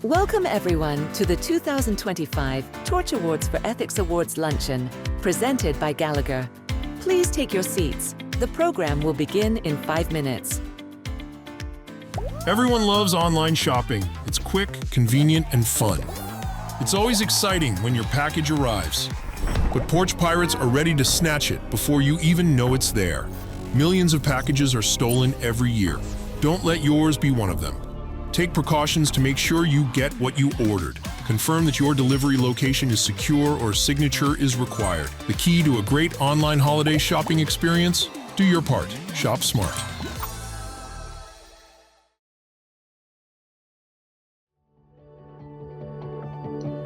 Welcome everyone to the 2025 Torch Awards for Ethics Awards Luncheon, presented by Gallagher. Please take your seats. The program will begin in 5 minutes. Everyone loves online shopping. It's quick, convenient, and fun. It's always exciting when your package arrives. But porch pirates are ready to snatch it before you even know it's there. Millions of packages are stolen every year. Don't let yours be one of them. Take precautions to make sure you get what you ordered. Confirm that your delivery location is secure or signature is required. The key to a great online holiday shopping experience? Do your part. Shop smart.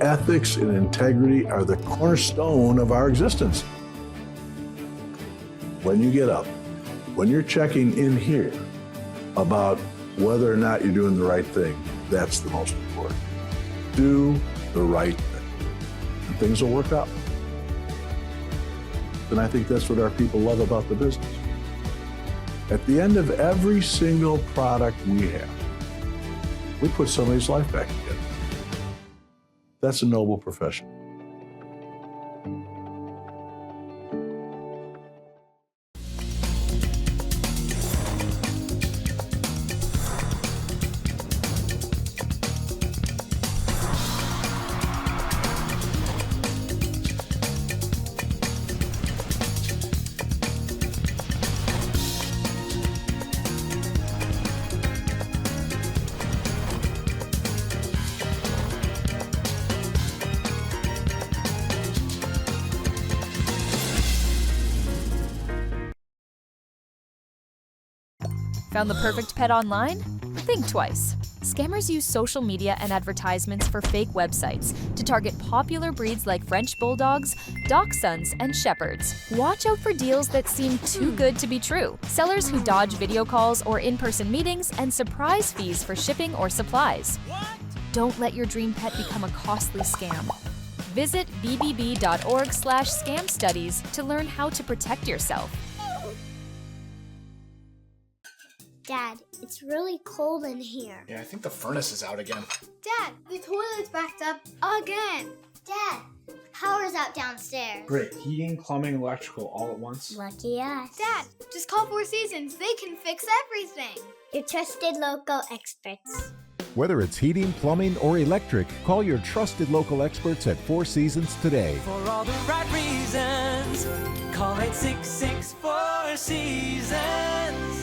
Ethics and integrity are the cornerstone of our existence. When you get up, when you're checking in here about whether or not you're doing the right thing, that's the most important. Do the right thing, and things will work out. And I think that's what our people love about the business. At the end of every single product we have, we put somebody's life back together. That's a noble profession. Found the perfect pet online? Think twice. Scammers use social media and advertisements for fake websites to target popular breeds like French Bulldogs, Dachshunds, and Shepherds. Watch out for deals that seem too good to be true. Sellers who dodge video calls or in-person meetings, and surprise fees for shipping or supplies. Don't let your dream pet become a costly scam. Visit bbb.org/scam studies to learn how to protect yourself. Dad, it's really cold in here. Yeah, I think the furnace is out again. Dad, the toilet's backed up again. Dad, power's out downstairs. Great. Heating, plumbing, electrical all at once. Lucky us. Dad, just call Four Seasons. They can fix everything. Your trusted local experts. Whether it's heating, plumbing, or electric, call your trusted local experts at Four Seasons today. For all the right reasons, call 866-4 Seasons.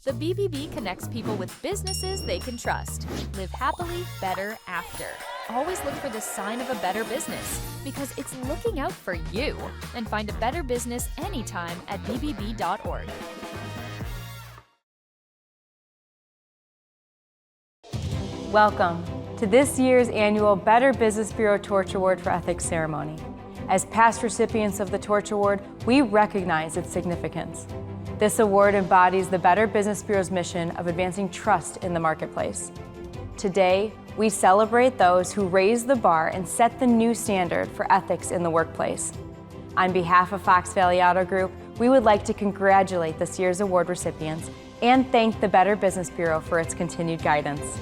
The BBB connects people with businesses they can trust. Live happily, better after. Always look for the sign of a better business, because it's looking out for you. And find a better business anytime at bbb.org. Welcome to this year's annual Better Business Bureau Torch Award for Ethics ceremony. As past recipients of the Torch Award, we recognize its significance. This award embodies the Better Business Bureau's mission of advancing trust in the marketplace. Today, we celebrate those who raise the bar and set the new standard for ethics in the workplace. On behalf of Fox Valley Auto Group, we would like to congratulate this year's award recipients and thank the Better Business Bureau for its continued guidance.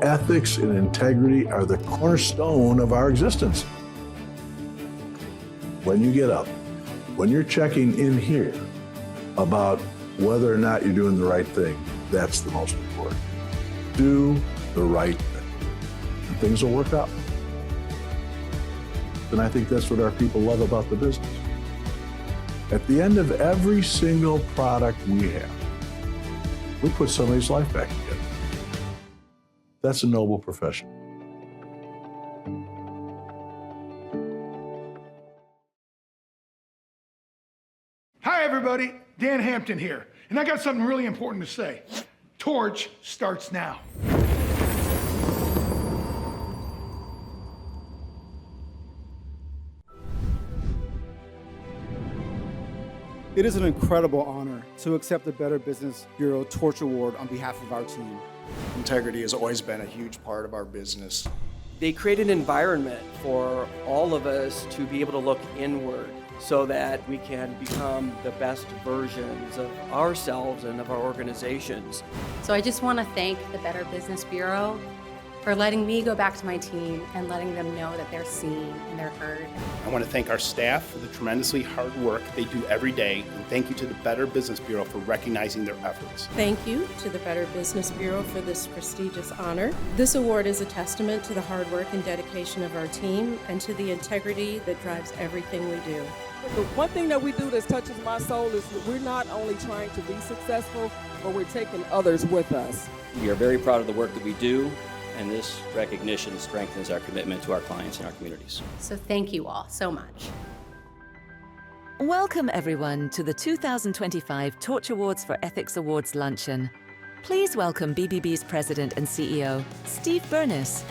Ethics and integrity are the cornerstone of our existence. When you get up, when you're checking in here about whether or not you're doing the right thing, that's the most important. Do the right thing, and things will work out. And I think that's what our people love about the business. At the end of every single product we have, we put somebody's life back together. That's a noble profession. everybody, Dan Hampton here, and I got something really important to say. Torch starts now. It is an incredible honor to accept the Better Business Bureau Torch Award on behalf of our team. Integrity has always been a huge part of our business. They create an environment for all of us to be able to look inward so that we can become the best versions of ourselves and of our organizations. So I just want to thank the Better Business Bureau for letting me go back to my team and letting them know that they're seen and they're heard. I want to thank our staff for the tremendously hard work they do every day, and thank you to the Better Business Bureau for recognizing their efforts. Thank you to the Better Business Bureau for this prestigious honor. This award is a testament to the hard work and dedication of our team and to the integrity that drives everything we do. The one thing that we do that touches my soul is that we're not only trying to be successful, but we're taking others with us. We are very proud of the work that we do, and this recognition strengthens our commitment to our clients and our communities. So thank you all so much. Welcome everyone to the 2025 Torch Awards for Ethics Awards Luncheon. Please welcome BBB's President and CEO, Steve Bernas.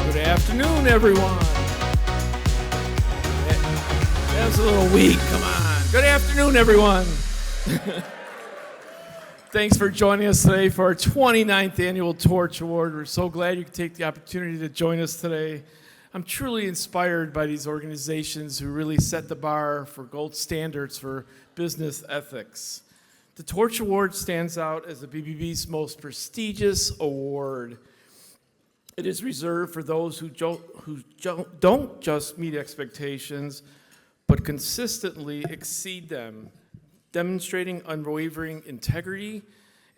Good afternoon, everyone. That was a little weak, come on. Good afternoon, everyone. Thanks for joining us today for our 29th Annual Torch Award. We're so glad you could take the opportunity to join us today. I'm truly inspired by these organizations who really set the bar for gold standards for business ethics. The Torch Award stands out as the BBB's most prestigious award. It is reserved for those who don't just meet expectations, but consistently exceed them, demonstrating unwavering integrity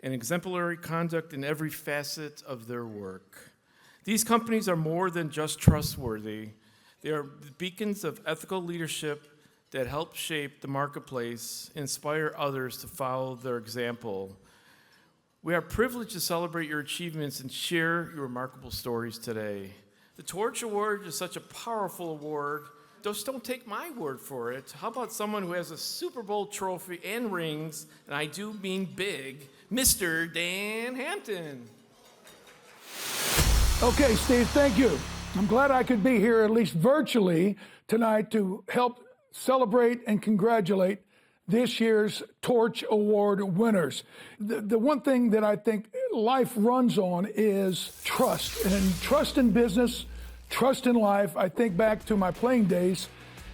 and exemplary conduct in every facet of their work. These companies are more than just trustworthy. They are beacons of ethical leadership that help shape the marketplace, inspire others to follow their example. We are privileged to celebrate your achievements and share your remarkable stories today. The Torch Award is such a powerful award. Just don't take my word for it. How about someone who has a Super Bowl trophy and rings, and I do mean big, Mr. Dan Hampton. Okay, Steve, thank you. I'm glad I could be here, at least virtually, tonight to help celebrate and congratulate this year's Torch Award winners. The one thing that I think life runs on is trust, and trust in business, trust in life. I think back to my playing days.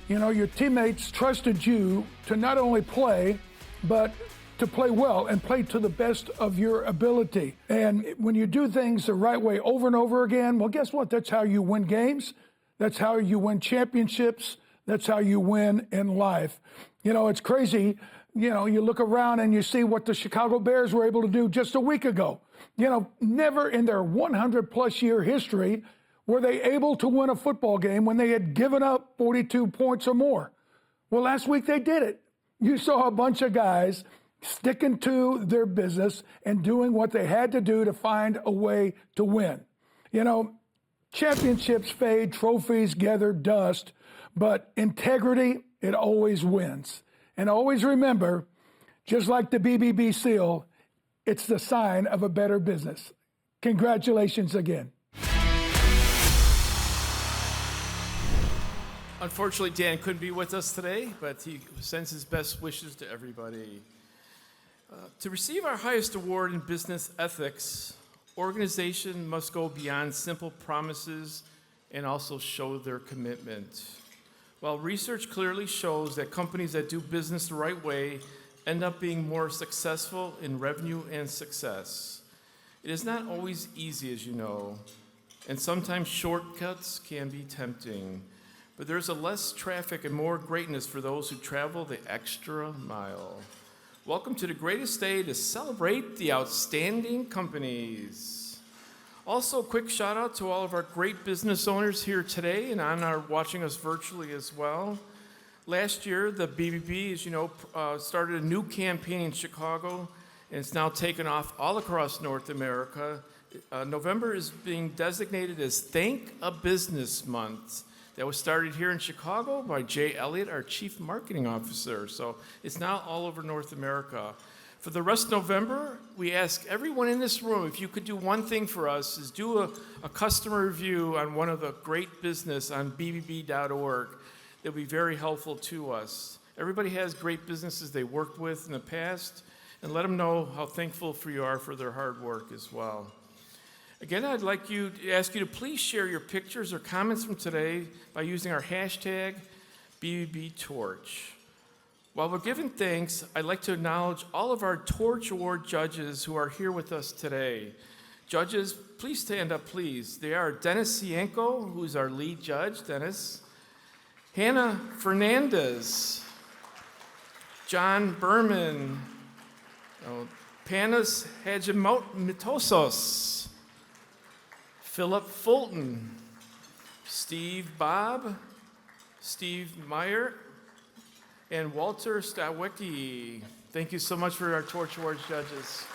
You know, your teammates trusted you to not only play, but to play well and play to the best of your ability. And when you do things the right way over and over again, well, guess what? That's how you win games. That's how you win championships. That's how you win in life. You know, it's crazy. You know, you look around and you see what the Chicago Bears were able to do just a week ago. You know, never in their 100-plus year history were they able to win a football game when they had given up 42 points or more. Well, last week they did it. You saw a bunch of guys sticking to their business and doing what they had to do to find a way to win. You know, championships fade, trophies gather dust, but integrity, it always wins. And always remember, just like the BBB seal, it's the sign of a better business. Congratulations again. Unfortunately, Dan couldn't be with us today, but he sends his best wishes to everybody. To receive our highest award in business ethics, organization must go beyond simple promises and also show their commitment. While research clearly shows that companies that do business the right way end up being more successful in revenue and success, it is not always easy, as you know, and sometimes shortcuts can be tempting. But there's a less traffic and more greatness for those who travel the extra mile. Welcome to the greatest day to celebrate the outstanding companies. Also, a quick shout out to all of our great business owners here today and watching us virtually as well. Last year, the BBB, as you know, started a new campaign in Chicago, and it's now taken off all across North America. November is being designated as Thank a Business Month. That was started here in Chicago by Jay Elliott, our Chief Marketing Officer. So it's now all over North America. For the rest of November, we ask everyone in this room, if you could do one thing for us, is do a customer review on one of the great business on bbb.org. That would be very helpful to us. Everybody has great businesses they worked with in the past, and let them know how thankful you are for their hard work as well. Again, I'd like to ask you to please share your pictures or comments from today by using our hashtag BBBTorch. While we're giving thanks, I'd like to acknowledge all of our Torch Award judges who are here with us today. Judges, please stand up, please. They are Dennis Cienko, who's our lead judge. Dennis. Hannah Fernandez. John Berman. Panis Hajimitosos. Philip Fulton, Steve Bob, Steve Meyer, and Walter Stawicki. Thank you so much for our Torch Awards judges.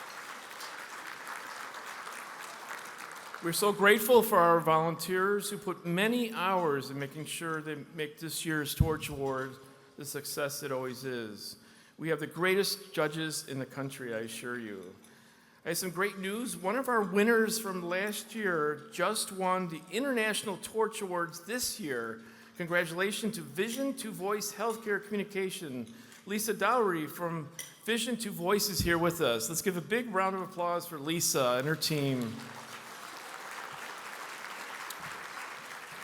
We're so grateful for our volunteers who put many hours in making sure they make this year's Torch Award the success it always is. We have the greatest judges in the country, I assure you. I have some great news. One of our winners from last year just won the International Torch Awards this year. Congratulations to Vision to Voice Healthcare Communication. Lisa Dowry from Vision to Voice is here with us. Let's give a big round of applause for Lisa and her team.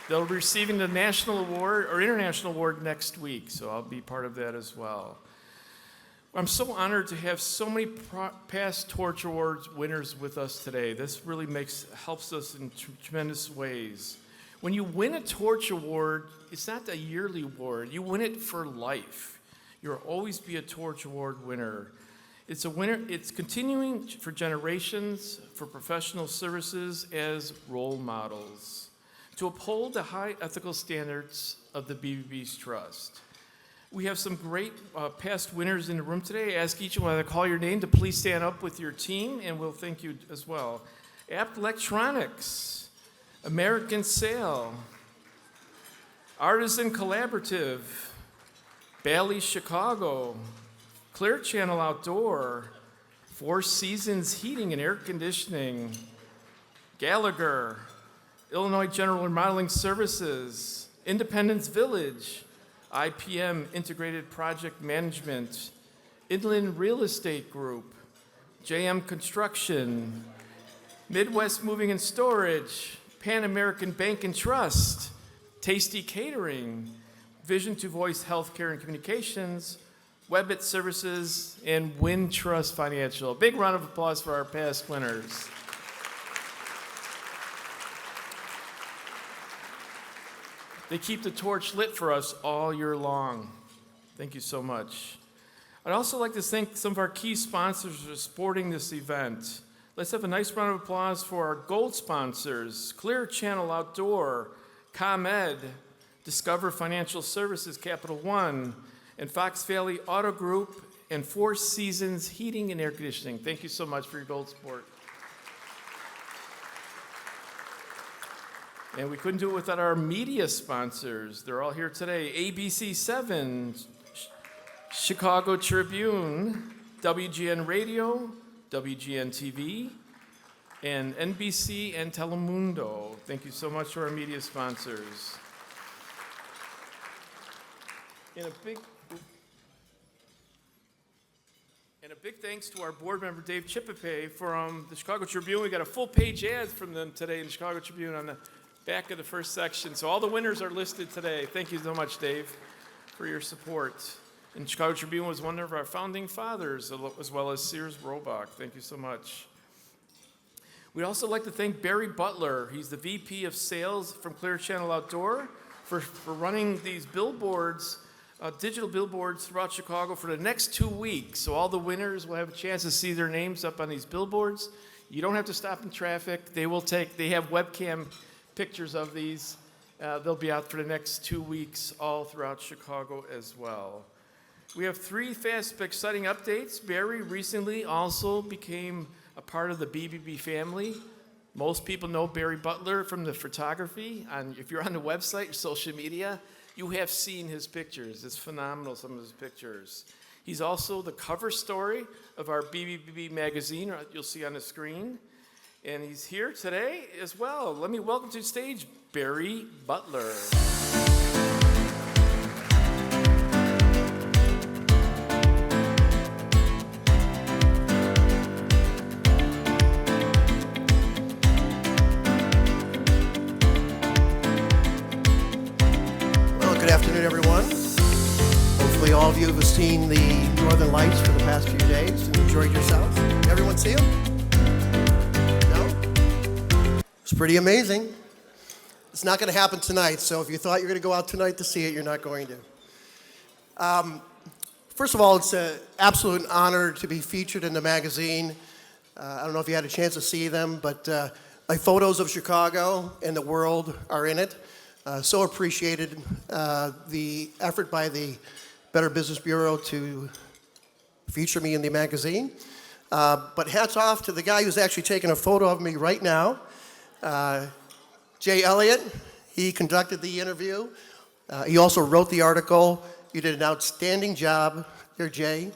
They'll be receiving the national award or international award next week, so I'll be part of that as well. I'm so honored to have so many past Torch Awards winners with us today. This really helps us in tremendous ways. When you win a Torch Award, it's not a yearly award. You win it for life. You'll always be a Torch Award winner. It's a winner. It's continuing for generations for professional services as role models to uphold the high ethical standards of the BBB's trust. We have some great past winners in the room today. I ask each one to call your name to please stand up with your team, and we'll thank you as well. Apt Electronics, American Sail, Artisan Collaborative, Bally's Chicago, Clear Channel Outdoor, Four Seasons Heating and Air Conditioning, Gallagher, Illinois General Remodeling Services, Independence Village, IPM Integrated Project Management, Inland Real Estate Group, JM Construction, Midwest Moving and Storage, Pan American Bank and Trust, Tasty Catering, Vision to Voice Healthcare and Communications, Webbit Services, and Wintrust Financial. Big round of applause for our past winners. They keep the torch lit for us all year long. Thank you so much. I'd also like to thank some of our key sponsors for supporting this event. Let's have a nice round of applause for our gold sponsors, Clear Channel Outdoor, ComEd, Discover Financial Services, Capital One, and Fox Valley Auto Group, and Four Seasons Heating and Air Conditioning. Thank you so much for your gold support. And we couldn't do it without our media sponsors. They're all here today. ABC7, Chicago Tribune, WGN Radio, WGN TV, and NBC and Telemundo. Thank you so much to our media sponsors. And a big thanks to our board member, Dave Chippepay, from the Chicago Tribune. We got a full-page ad from them today in the Chicago Tribune on the back of the first section. So all the winners are listed today. Thank you so much, Dave, for your support. And Chicago Tribune was one of our founding fathers, as well as Sears Roebuck. Thank you so much. We'd also like to thank Barry Butler. He's the VP of Sales from Clear Channel Outdoor for running these billboards, digital billboards throughout Chicago for the next 2 weeks. So all the winners will have a chance to see their names up on these billboards. You don't have to stop in traffic. They have webcam pictures of these. They'll be out for the next 2 weeks all throughout Chicago as well. We have 3 fast but exciting updates. Barry recently also became a part of the BBB family. Most people know Barry Butler from the photography. If you're on the website or social media, you have seen his pictures. It's phenomenal, some of his pictures. He's also the cover story of our BBB magazine, you'll see on the screen. And he's here today as well. Let me welcome to the stage Barry Butler. Good afternoon, everyone. Hopefully all of you have seen the Northern Lights for the past few days and enjoyed yourselves. Everyone see them? No? It's pretty amazing. It's not going to happen tonight, so if you thought you were going to go out tonight to see it, you're not going to. First of all, it's an absolute honor to be featured in the magazine. I don't know if you had a chance to see them, but my photos of Chicago and the world are in it. So appreciated the effort by the Better Business Bureau to feature me in the magazine. But hats off to the guy who's actually taking a photo of me right now, Jay Elliott. He conducted the interview. He also wrote the article. You did an outstanding job there, Jay.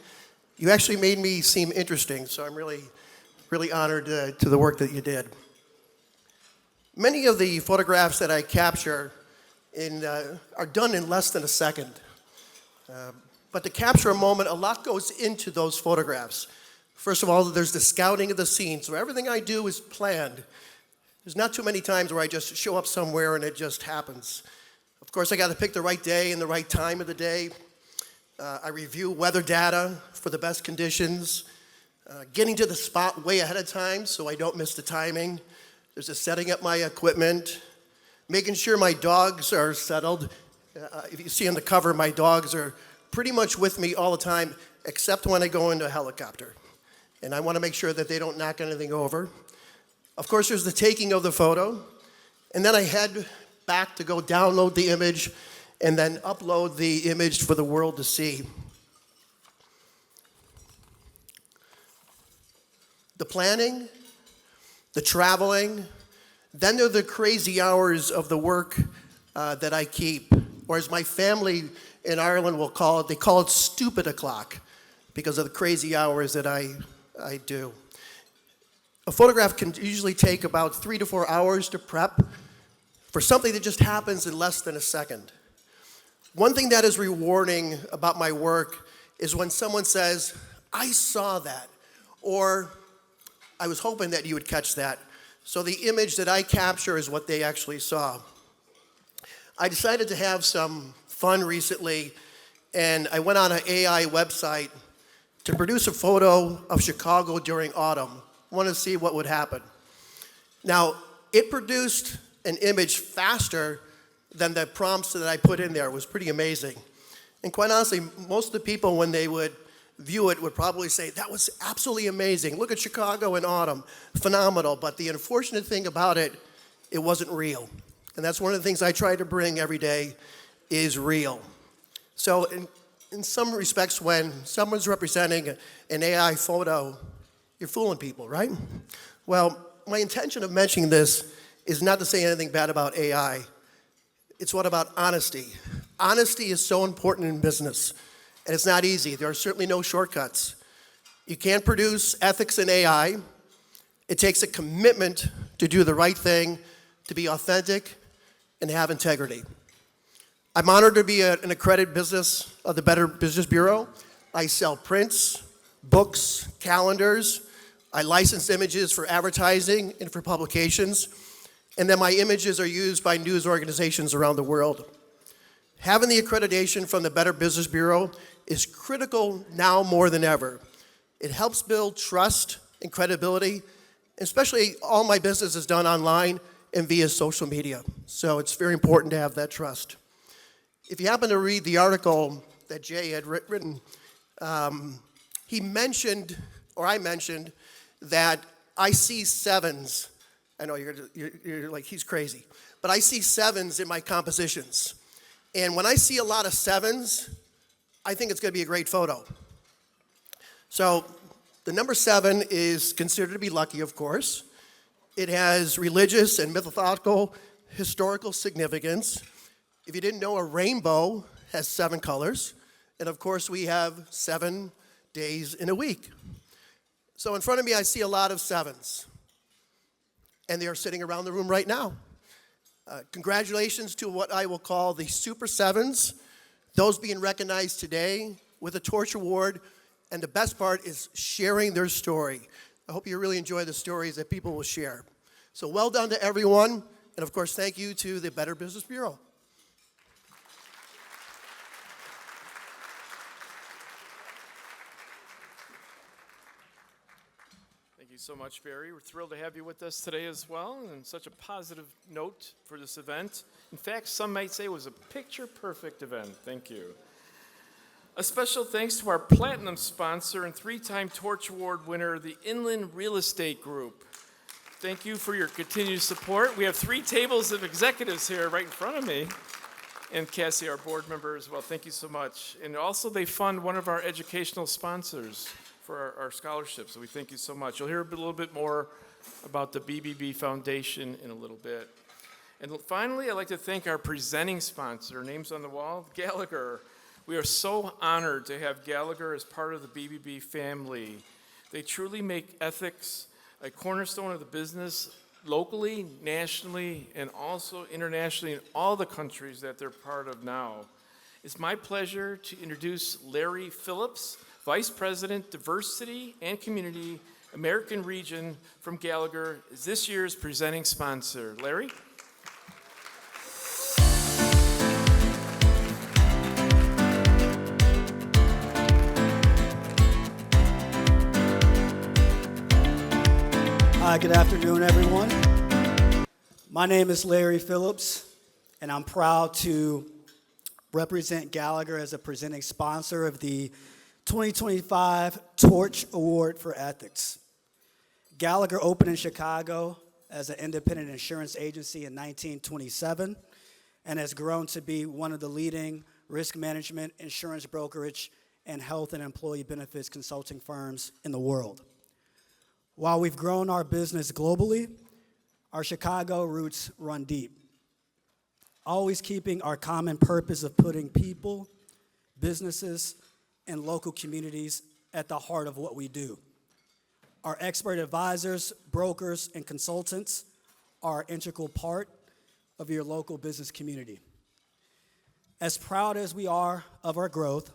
You actually made me seem interesting, so I'm really, really honored to the work that you did. Many of the photographs that I capture are done in less than a second. But to capture a moment, a lot goes into those photographs. First of all, there's the scouting of the scene. So everything I do is planned. There's not too many times where I just show up somewhere and it just happens. Of course, I got to pick the right day and the right time of the day. I review weather data for the best conditions. Getting to the spot way ahead of time so I don't miss the timing. There's just setting up my equipment, making sure my dogs are settled. If you see on the cover, my dogs are pretty much with me all the time, except when I go into a helicopter. And I want to make sure that they don't knock anything over. Of course, there's the taking of the photo. And then I head back to go download the image and then upload the image for the world to see. The planning, the traveling, then there are the crazy hours of the work that I keep, or as my family in Ireland will call it, they call it stupid o'clock because of the crazy hours that I do. A photograph can usually take about 3 to 4 hours to prep for something that just happens in less than a second. One thing that is rewarding about my work is when someone says, I saw that, or I was hoping that you would catch that. So the image that I capture is what they actually saw. I decided to have some fun recently, and I went on an AI website to produce a photo of Chicago during autumn. I wanted to see what would happen. Now, it produced an image faster than the prompts that I put in there. It was pretty amazing. And quite honestly, most of the people, when they would view it, would probably say, that was absolutely amazing. Look at Chicago in autumn, phenomenal. But the unfortunate thing about it, it wasn't real. And that's one of the things I try to bring every day is real. So in some respects, when someone's representing an AI photo, you're fooling people, right? Well, my intention of mentioning this is not to say anything bad about AI. It's what about honesty. Honesty is so important in business. And it's not easy. There are certainly no shortcuts. You can't produce ethics in AI. It takes a commitment to do the right thing, to be authentic, and have integrity. I'm honored to be an accredited business of the Better Business Bureau. I sell prints, books, calendars. I license images for advertising and for publications. And then my images are used by news organizations around the world. Having the accreditation from the Better Business Bureau is critical now more than ever. It helps build trust and credibility, especially all my business is done online and via social media. So it's very important to have that trust. If you happen to read the article that Jay had written, he mentioned, or I mentioned, that I see sevens. I know you're like, he's crazy. But I see sevens in my compositions. And when I see a lot of sevens, I think it's going to be a great photo. So the number 7 is considered to be lucky, of course. It has religious and mythological historical significance. If you didn't know, a rainbow has 7 colors. And of course, we have 7 days in a week. So in front of me, I see a lot of 7s. And they are sitting around the room right now. Congratulations to what I will call the Super 7s, those being recognized today with a Torch Award. And the best part is sharing their story. I hope you really enjoy the stories that people will share. So well done to everyone. And of course, thank you to the Better Business Bureau. Thank you so much, Barry. We're thrilled to have you with us today as well, and such a positive note for this event. In fact, some might say it was a picture-perfect event. Thank you. A special thanks to our platinum sponsor and 3-time Torch Award winner, the Inland Real Estate Group. Thank you for your continued support. We have 3 tables of executives here right in front of me, and Cassie, our board member, as well. Thank you so much. And also, they fund one of our educational sponsors for our scholarships, so we thank you so much. You'll hear a little bit more about the BBB Foundation in a little bit. And finally, I'd like to thank our presenting sponsor, names on the wall, Gallagher. We are so honored to have Gallagher as part of the BBB family. They truly make ethics a cornerstone of the business locally, nationally, and also internationally in all the countries that they're part of now. It's my pleasure to introduce Larry Phillips, Vice President, Diversity and Community, American Region from Gallagher, is this year's presenting sponsor. Larry? Hi, good afternoon, everyone. My name is Larry Phillips, and I'm proud to represent Gallagher as a presenting sponsor of the 2025 Torch Award for Ethics. Gallagher opened in Chicago as an independent insurance agency in 1927 and has grown to be one of the leading risk management, insurance brokerage, and health and employee benefits consulting firms in the world. While we've grown our business globally, our Chicago roots run deep, always keeping our common purpose of putting people, businesses, and local communities at the heart of what we do. Our expert advisors, brokers, and consultants are an integral part of your local business community. As proud as we are of our growth,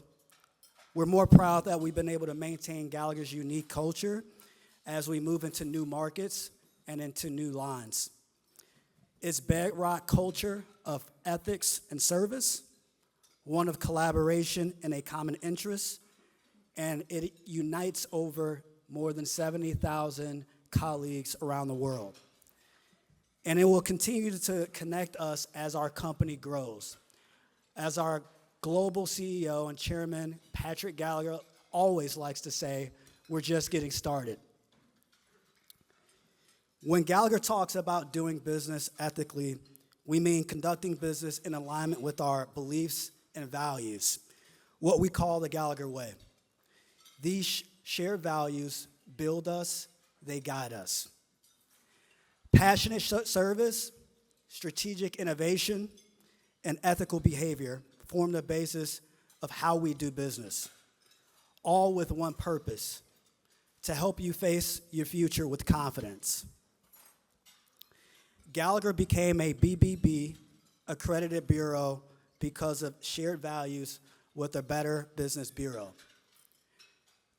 we're more proud that we've been able to maintain Gallagher's unique culture as we move into new markets and into new lines. Its bedrock culture of ethics and service, one of collaboration and a common interest, and it unites over more than 70,000 colleagues around the world. And it will continue to connect us as our company grows. As our global CEO and chairman, Patrick Gallagher, always likes to say, we're just getting started. When Gallagher talks about doing business ethically, we mean conducting business in alignment with our beliefs and values, what we call the Gallagher way. These shared values build us, they guide us. Passionate service, strategic innovation, and ethical behavior form the basis of how we do business, all with one purpose: to help you face your future with confidence. Gallagher became a BBB accredited bureau because of shared values with the Better Business Bureau.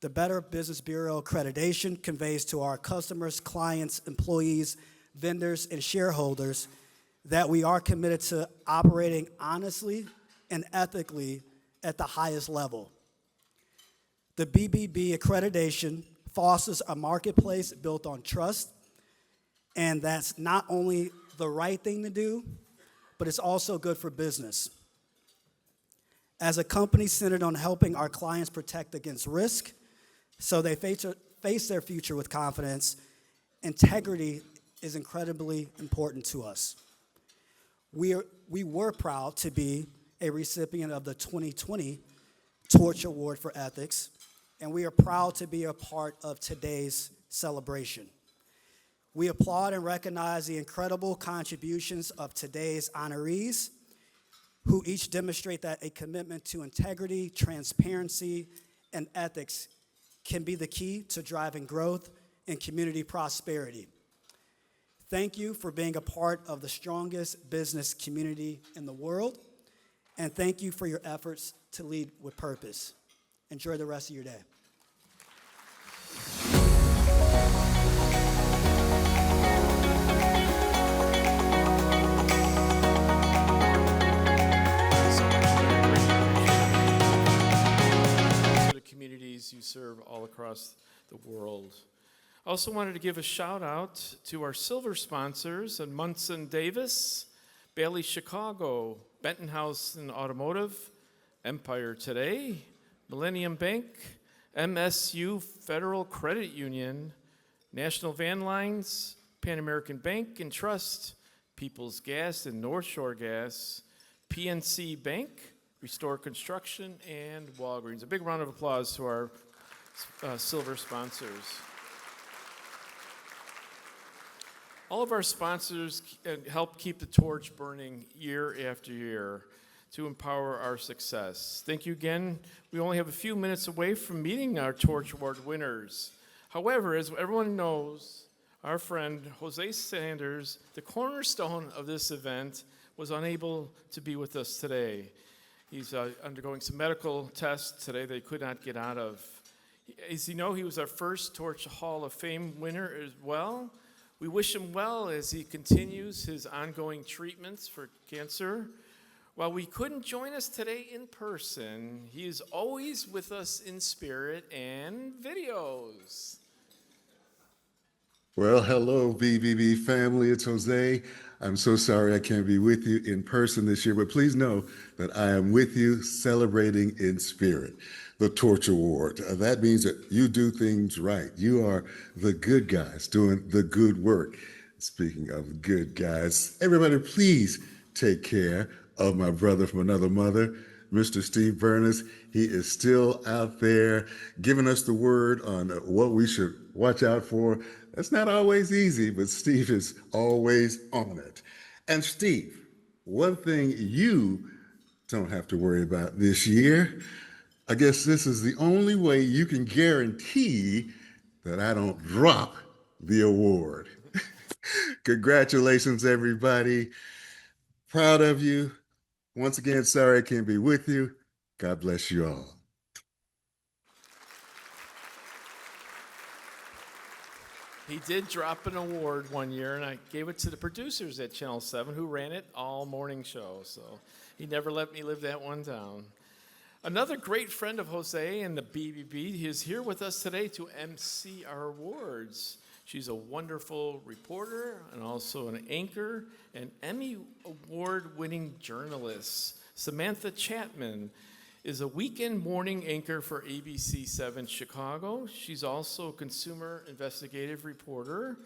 The Better Business Bureau accreditation conveys to our customers, clients, employees, vendors, and shareholders that we are committed to operating honestly and ethically at the highest level. The BBB accreditation fosters a marketplace built on trust, and that's not only the right thing to do, but it's also good for business. As a company centered on helping our clients protect against risk, so they face their future with confidence, integrity is incredibly important to us. We were proud to be a recipient of the 2020 Torch Award for Ethics, and we are proud to be a part of today's celebration. We applaud and recognize the incredible contributions of today's honorees, who each demonstrate that a commitment to integrity, transparency, and ethics can be the key to driving growth and community prosperity. Thank you for being a part of the strongest business community in the world, and thank you for your efforts to lead with purpose. Enjoy the rest of your day. To the communities you serve all across the world. I also wanted to give a shout out to our silver sponsors and Munson Davis, Bailey Chicago, Benton House and Automotive, Empire Today, Millennium Bank, MSU Federal Credit Union, National Van Lines, Pan American Bank and Trust, People's Gas and North Shore Gas, PNC Bank, Restore Construction, and Walgreens. A big round of applause to our silver sponsors. All of our sponsors help keep the torch burning year after year to empower our success. Thank you again. We only have a few minutes away from meeting our Torch Award winners. However, as everyone knows, our friend Hosea Sanders, the cornerstone of this event, was unable to be with us today. He's undergoing some medical tests today that he could not get out of. As you know, he was our first Torch Hall of Fame winner as well. We wish him well as he continues his ongoing treatments for cancer. While we couldn't join us today in person, he is always with us in spirit and videos. Well, hello, BBB family. It's Jose. I'm so sorry I can't be with you in person this year, but please know that I am with you celebrating in spirit. The Torch Award. That means that you do things right. You are the good guys doing the good work. Speaking of good guys, everybody please take care of my brother from another mother, Mr. Steve Bernas. He is still out there giving us the word on what we should watch out for. That's not always easy, but Steve is always on it. And Steve, one thing you don't have to worry about this year, I guess this is the only way you can guarantee that I don't drop the award. Congratulations, everybody. Proud of you. Once again, sorry I can't be with you. God bless you all. He did drop an award one year, and I gave it to the producers at Channel 7 who ran it all morning show, so he never let me live that one down. Another great friend of Jose and the BBB is here with us today to MC our awards. She's a wonderful reporter and also an anchor and Emmy Award-winning journalist. Samantha Chatman is a weekend morning anchor for ABC 7 Chicago. She's also a consumer investigative reporter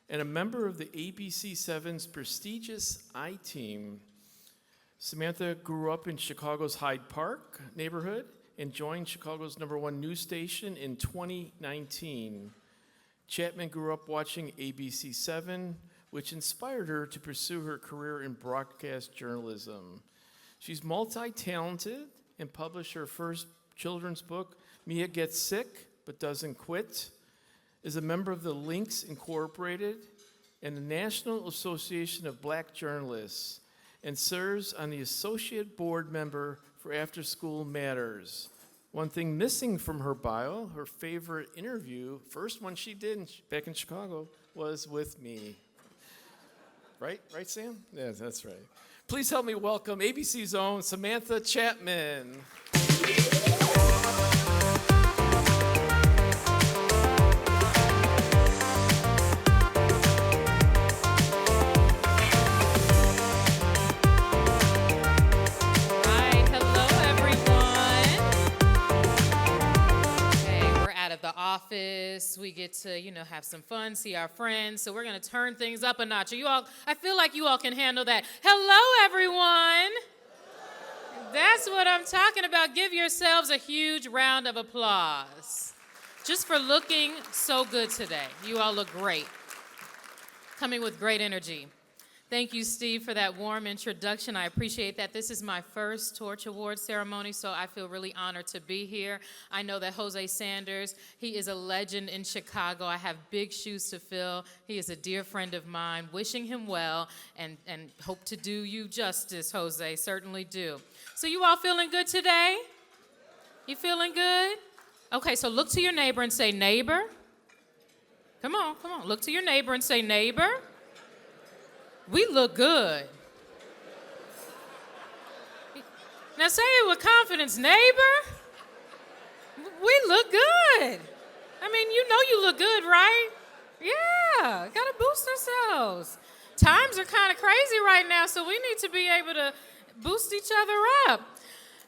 and a member of the ABC 7's prestigious I-Team. Samantha grew up in Chicago's Hyde Park neighborhood and joined Chicago's #1 news station in 2019. Chatman grew up watching ABC 7, which inspired her to pursue her career in broadcast journalism. She's multi-talented and published her first children's book, Mia Gets Sick But Doesn't Quit, is a member of the Links Incorporated and the National Association of Black Journalists, and serves on the associate board member for After School Matters. One thing missing from her bio, her favorite interview, first one she did back in Chicago, was with me. Right, Sam? Yeah, that's right. Please help me welcome ABC's own Samantha Chatman. Office, we get to, have some fun, see our friends. So we're going to turn things up a notch. I feel like you all can handle that. Hello, everyone. That's what I'm talking about. Give yourselves a huge round of applause just for looking so good today. You all look great, coming with great energy. Thank you, Steve, for that warm introduction. I appreciate that. This is my first Torch Award ceremony, so I feel really honored to be here. I know that Hosea Sanders, he is a legend in Chicago. I have big shoes to fill. He is a dear friend of mine. Wishing him well and hope to do you justice, Hosea. Certainly do. So you all feeling good today? You feeling good? Okay, so look to your neighbor and say, neighbor. Come on, come on. Look to your neighbor and say, neighbor. We look good. Now say it with confidence, neighbor. We look good. I mean, you know you look good, right? Yeah, gotta boost ourselves. Times are kind of crazy right now, so we need to be able to boost each other up.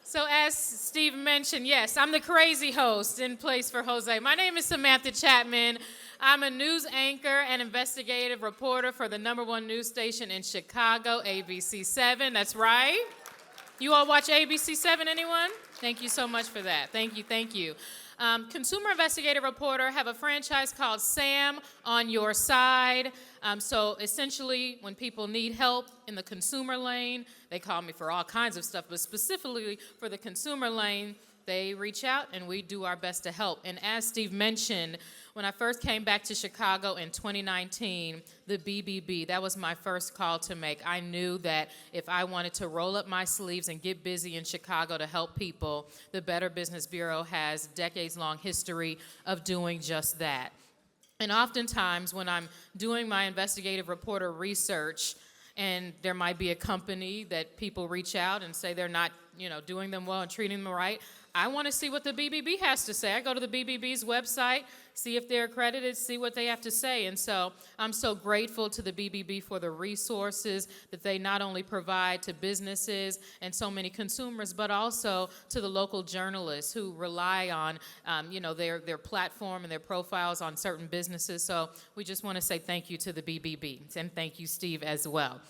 So as Steve mentioned, yes, I'm the crazy host in place for Hosea. My name is Samantha Chatman. I'm a news anchor and investigative reporter for the #1 news station in Chicago, ABC7. That's right. You all watch ABC7, anyone? Thank you so much for that. Thank you, thank you. Consumer investigative reporter, have a franchise called Sam on Your Side. So essentially, when people need help in the consumer lane, they call me for all kinds of stuff, but specifically for the consumer lane, they reach out and we do our best to help. And as Steve mentioned, when I first came back to Chicago in 2019, the BBB, that was my first call to make. I knew that if I wanted to roll up my sleeves and get busy in Chicago to help people, the Better Business Bureau has decades-long history of doing just that. And oftentimes when I'm doing my investigative reporter research, and there might be a company that people reach out and say they're not, doing them well and treating them right, I want to see what the BBB has to say. I go to the BBB's website, see if they're accredited, see what they have to say. And so I'm so grateful to the BBB for the resources that they not only provide to businesses and so many consumers, but also to the local journalists who rely on, their platform and their profiles on certain businesses. So we just want to say thank you to the BBB, and thank you, Steve, as well.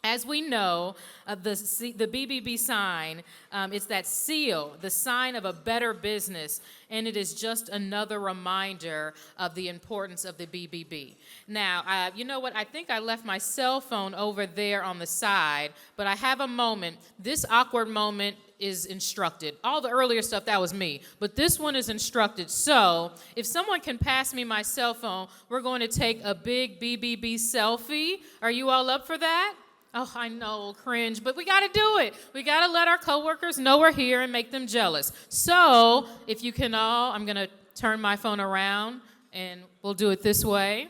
As we know, the BBB sign, it's that seal, the sign of a better business, and it is just another reminder of the importance of the BBB. Now, you know what? I think I left my cell phone over there on the side, but I have a moment. This awkward moment is instructed. All the earlier stuff, that was me, but this one is instructed. So if someone can pass me my cell phone, we're going to take a big BBB selfie. Are you all up for that? Oh, I know, cringe, but we got to do it. We got to let our coworkers know we're here and make them jealous. So if you can all, I'm going to turn my phone around, and we'll do it this way.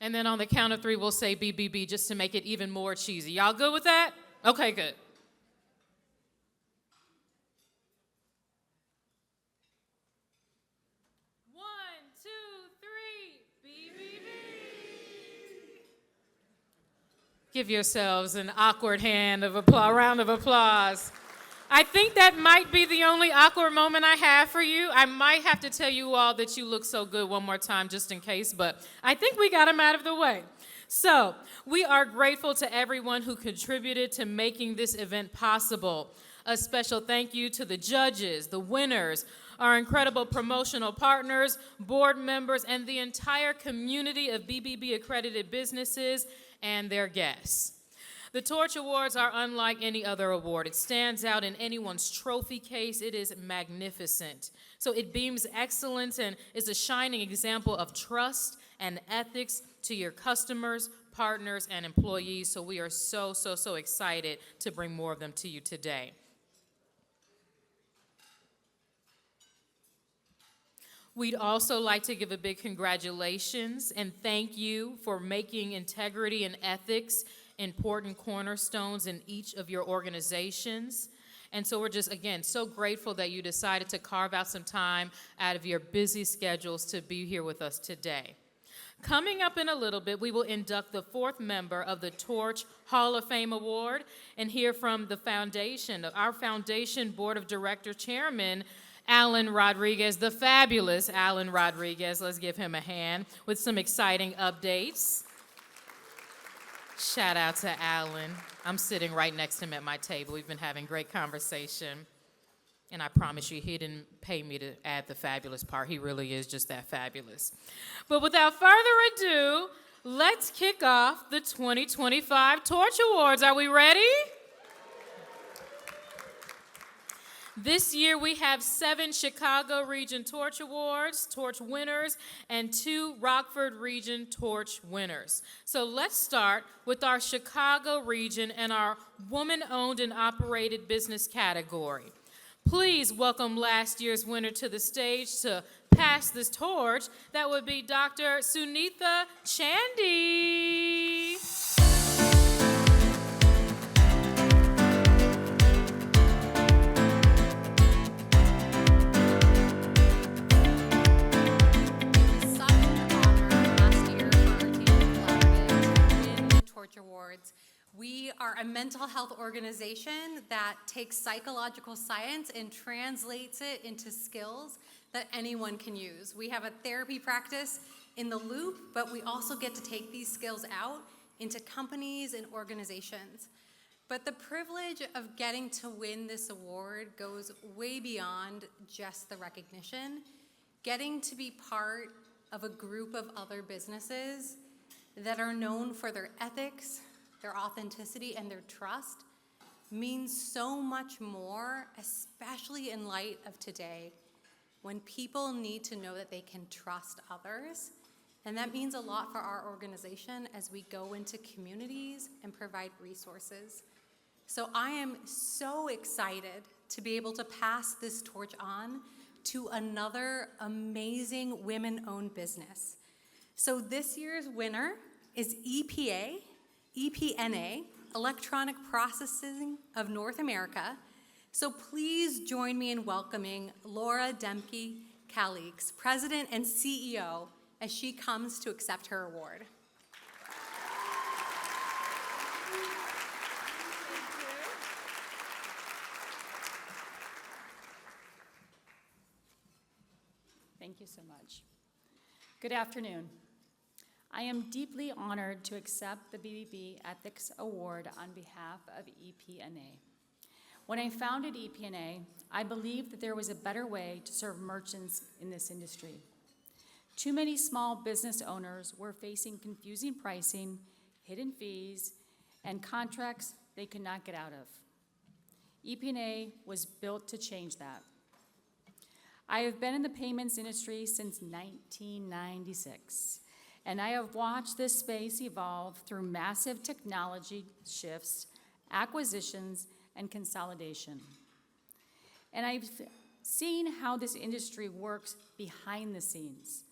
And then on the count of 3, we'll say BBB just to make it even more cheesy. Y'all good with that? Okay, good. Give yourselves an awkward round of applause. I think that might be the only awkward moment I have for you. I might have to tell you all that you look so good one more time just in case, but I think we got them out of the way. So we are grateful to everyone who contributed to making this event possible. A special thank you to the judges, the winners, our incredible promotional partners, board members, and the entire community of BBB accredited businesses and their guests. The Torch Awards are unlike any other award. It stands out in anyone's trophy case. It is magnificent. So it beams excellence and is a shining example of trust and ethics to your customers, partners, and employees. So we are so excited to bring more of them to you today. We'd also like to give a big congratulations and thank you for making integrity and ethics important cornerstones in each of your organizations. And so we're just, again, so grateful that you decided to carve out some time out of your busy schedules to be here with us today. Coming up in a little bit, we will induct the 4th member of the Torch Hall of Fame Award and hear from the foundation, our foundation board of director chairman, Alan Rodriguez, the fabulous Alan Rodriguez. Let's give him a hand with some exciting updates. Shout out to Alan. I'm sitting right next to him at my table. We've been having great conversation. And I promise you, he didn't pay me to add the fabulous part. He really is just that fabulous. But without further ado, let's kick off the 2025 Torch Awards. Are we ready? This year we have 7 Chicago Region Torch Awards, Torch winners, and 2 Rockford Region Torch winners. So let's start with our Chicago Region and our Woman-Owned and Operated Business category. Please welcome last year's winner to the stage to pass this torch. That would be Dr. Sunitha Chandy. Torch Awards. We are a mental health organization that takes psychological science and translates it into skills that anyone can use. We have a therapy practice in the Loop, but we also get to take these skills out into companies and organizations. But the privilege of getting to win this award goes way beyond just the recognition. Getting to be part of a group of other businesses that are known for their ethics, their authenticity, and their trust means so much more, especially in light of today, when people need to know that they can trust others. And that means a lot for our organization as we go into communities and provide resources. So I am so excited to be able to pass this torch on to another amazing women-owned business. So this year's winner is EPNA, Electronic Processing of North America. So please join me in welcoming Laura Demke-Calix, President and CEO, as she comes to accept her award. Thank you so much. Good afternoon. I am deeply honored to accept the BBB Ethics Award on behalf of EPNA. When I founded EPNA, I believed that there was a better way to serve merchants in this industry. Too many small business owners were facing confusing pricing, hidden fees, and contracts they could not get out of. EPNA was built to change that. I have been in the payments industry since 1996. And I have watched this space evolve through massive technology shifts, acquisitions, and consolidation. And I've seen how this industry works behind the scenes.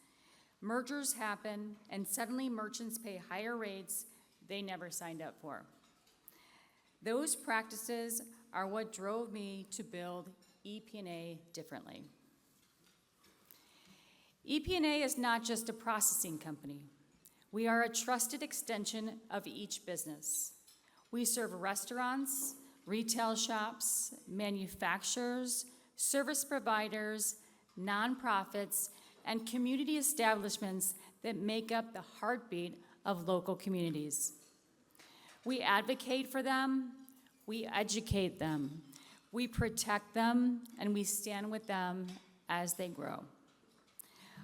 Mergers happen, and suddenly merchants pay higher rates they never signed up for. Those practices are what drove me to build EPNA differently. EPNA is not just a processing company. We are a trusted extension of each business. We serve restaurants, retail shops, manufacturers, service providers, nonprofits, and community establishments that make up the heartbeat of local communities. We advocate for them, we educate them, we protect them, and we stand with them as they grow.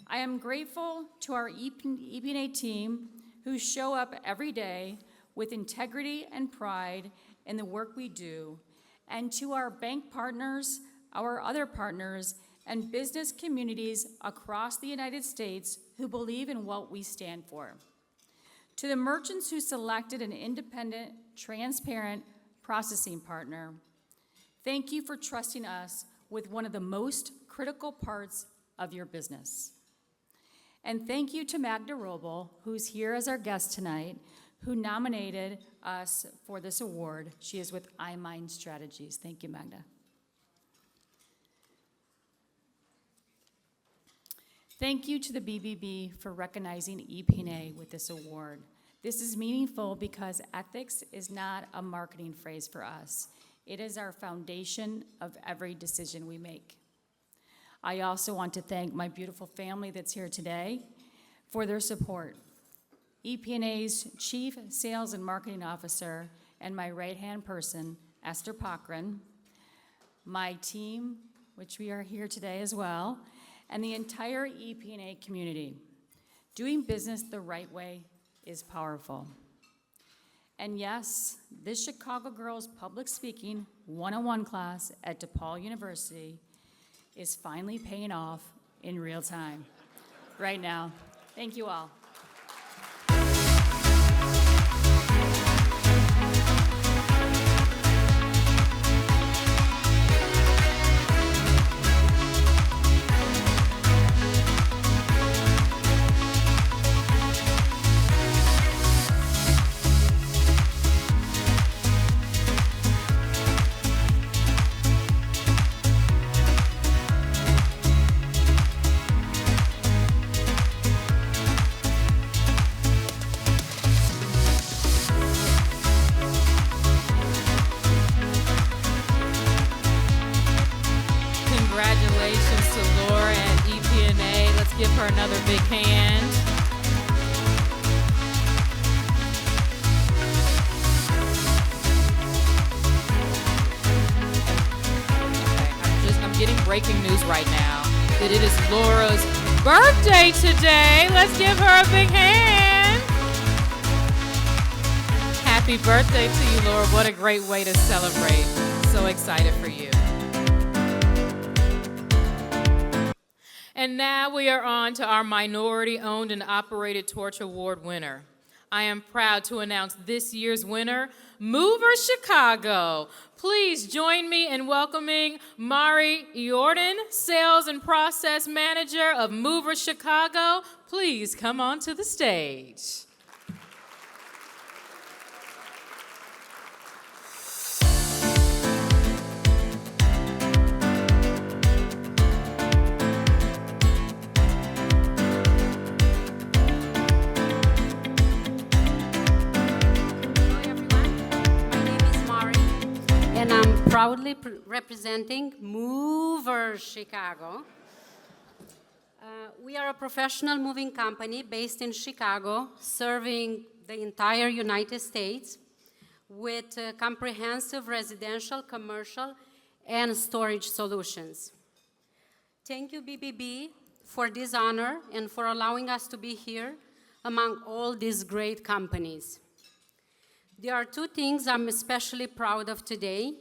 I am grateful to our EPNA team who show up every day with integrity and pride in the work we do, and to our bank partners, our other partners, and business communities across the United States who believe in what we stand for. To the merchants who selected an independent, transparent processing partner, thank you for trusting us with one of the most critical parts of your business. And thank you to Magda Robel, who's here as our guest tonight, who nominated us for this award. She is with iMind Strategies. Thank you, Magda. Thank you to the BBB for recognizing EPNA with this award. This is meaningful because ethics is not a marketing phrase for us. It is our foundation of every decision we make. I also want to thank my beautiful family that's here today for their support. EP&A's Chief Sales and Marketing Officer, and my right-hand person, Esther Cochran, my team, which we are here today as well, and the entire EP&A community. Doing business the right way is powerful. And yes, this Chicago Girls Public Speaking 101 class at DePaul University is finally paying off in real time right now. Thank you all. Congratulations to Laura and EP&A. Let's give her another big hand. I'm getting breaking news right now that it is Laura's birthday today. Let's give her a big hand. Happy birthday to you, Laura. What a great way to celebrate. So excited for you. And now we are on to our minority-owned and operated Torch Award winner. I am proud to announce this year's winner, Mover Chicago. Please join me in welcoming Mari Horton, Sales and Process Manager of Mover Chicago. Please come on to the stage. And I'm proudly representing Mover Chicago. We are a professional moving company based in Chicago, serving the entire United States with comprehensive residential, commercial, and storage solutions. Thank you, BBB, for this honor and for allowing us to be here among all these great companies. There are two things I'm especially proud of today,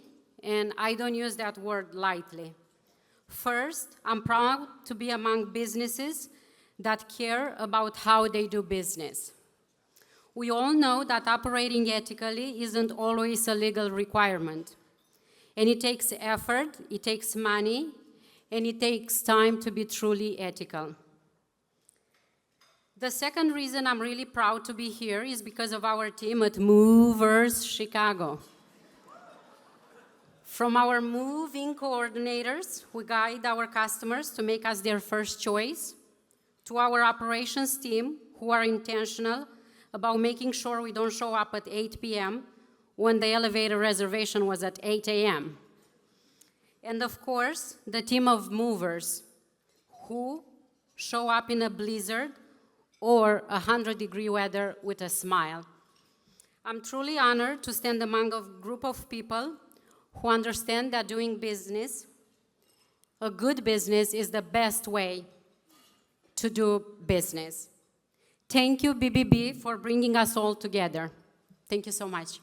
and I don't use that word lightly. First, I'm proud to be among businesses that care about how they do business. We all know that operating ethically isn't always a legal requirement, and it takes effort, it takes money, and it takes time to be truly ethical. The second reason I'm really proud to be here is because of our team at Movers Chicago. From our moving coordinators, who guide our customers to make us their first choice, to our operations team, who are intentional about making sure we don't show up at 8 p.m. when the elevator reservation was at 8 a.m. And of course, the team of movers, who show up in a blizzard or 100-degree weather with a smile. I'm truly honored to stand among a group of people who understand that doing business, a good business, is the best way to do business. Thank you, BBB, for bringing us all together. Thank you so much.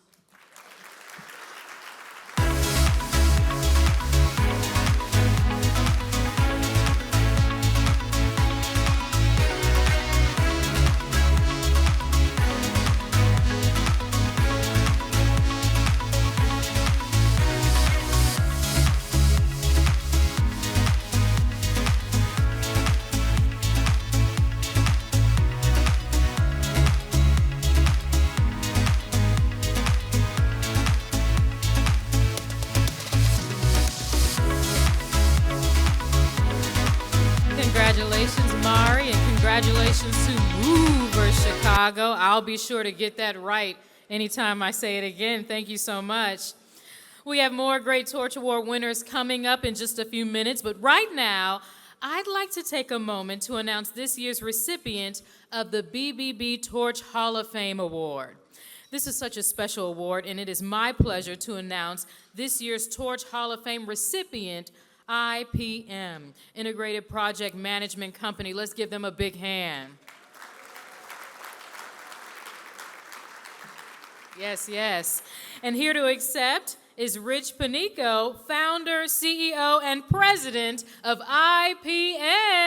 Congratulations, Mari, and congratulations to Mover Chicago. I'll be sure to get that right anytime I say it again. Thank you so much. We have more great Torch Award winners coming up in just a few minutes, but right now, I'd like to take a moment to announce this year's recipient of the BBB Torch Hall of Fame Award. This is such a special award, and it is my pleasure to announce this year's Torch Hall of Fame recipient, IPM, Integrated Project Management Company. Let's give them a big hand. Yes, yes. And here to accept is Rich Panico, founder, CEO, and president of IPM.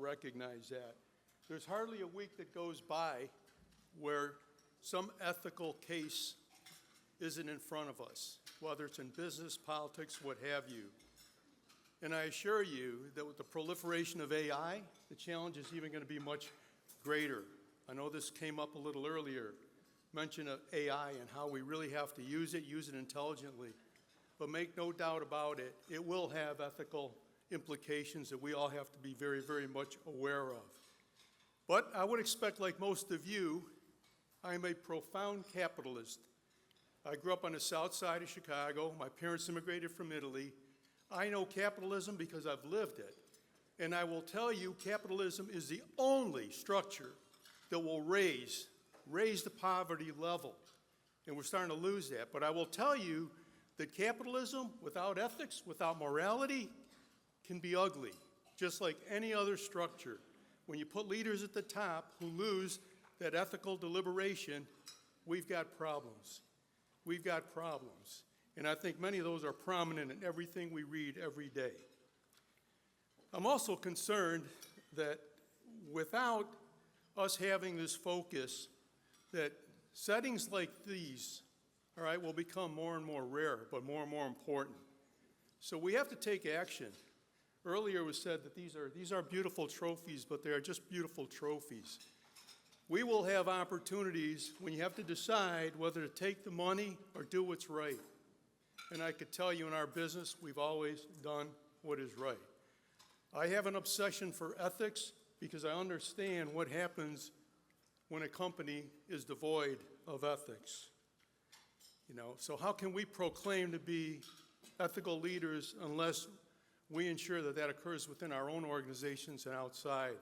Recognize that. There's hardly a week that goes by where some ethical case isn't in front of us, whether it's in business, politics, what have you. And I assure you that with the proliferation of AI, the challenge is even going to be much greater. I know this came up a little earlier, mention of AI and how we really have to use it intelligently. But make no doubt about it, it will have ethical implications that we all have to be very, very much aware of. But I would expect, like most of you, I'm a profound capitalist. I grew up on the south side of Chicago. My parents immigrated from Italy. I know capitalism because I've lived it. And I will tell you, capitalism is the only structure that will raise the poverty level. And we're starting to lose that. But I will tell you that capitalism without ethics, without morality, can be ugly, just like any other structure. When you put leaders at the top who lose that ethical deliberation, we've got problems. We've got problems. And I think many of those are prominent in everything we read every day. I'm also concerned that without us having this focus, that settings like these, all right, will become more and more rare, but more and more important. So we have to take action. Earlier it was said that these are beautiful trophies, but they are just beautiful trophies. We will have opportunities when you have to decide whether to take the money or do what's right. And I could tell you in our business, we've always done what is right. I have an obsession for ethics because I understand what happens when a company is devoid of ethics. So how can we proclaim to be ethical leaders unless we ensure that that occurs within our own organizations and outside?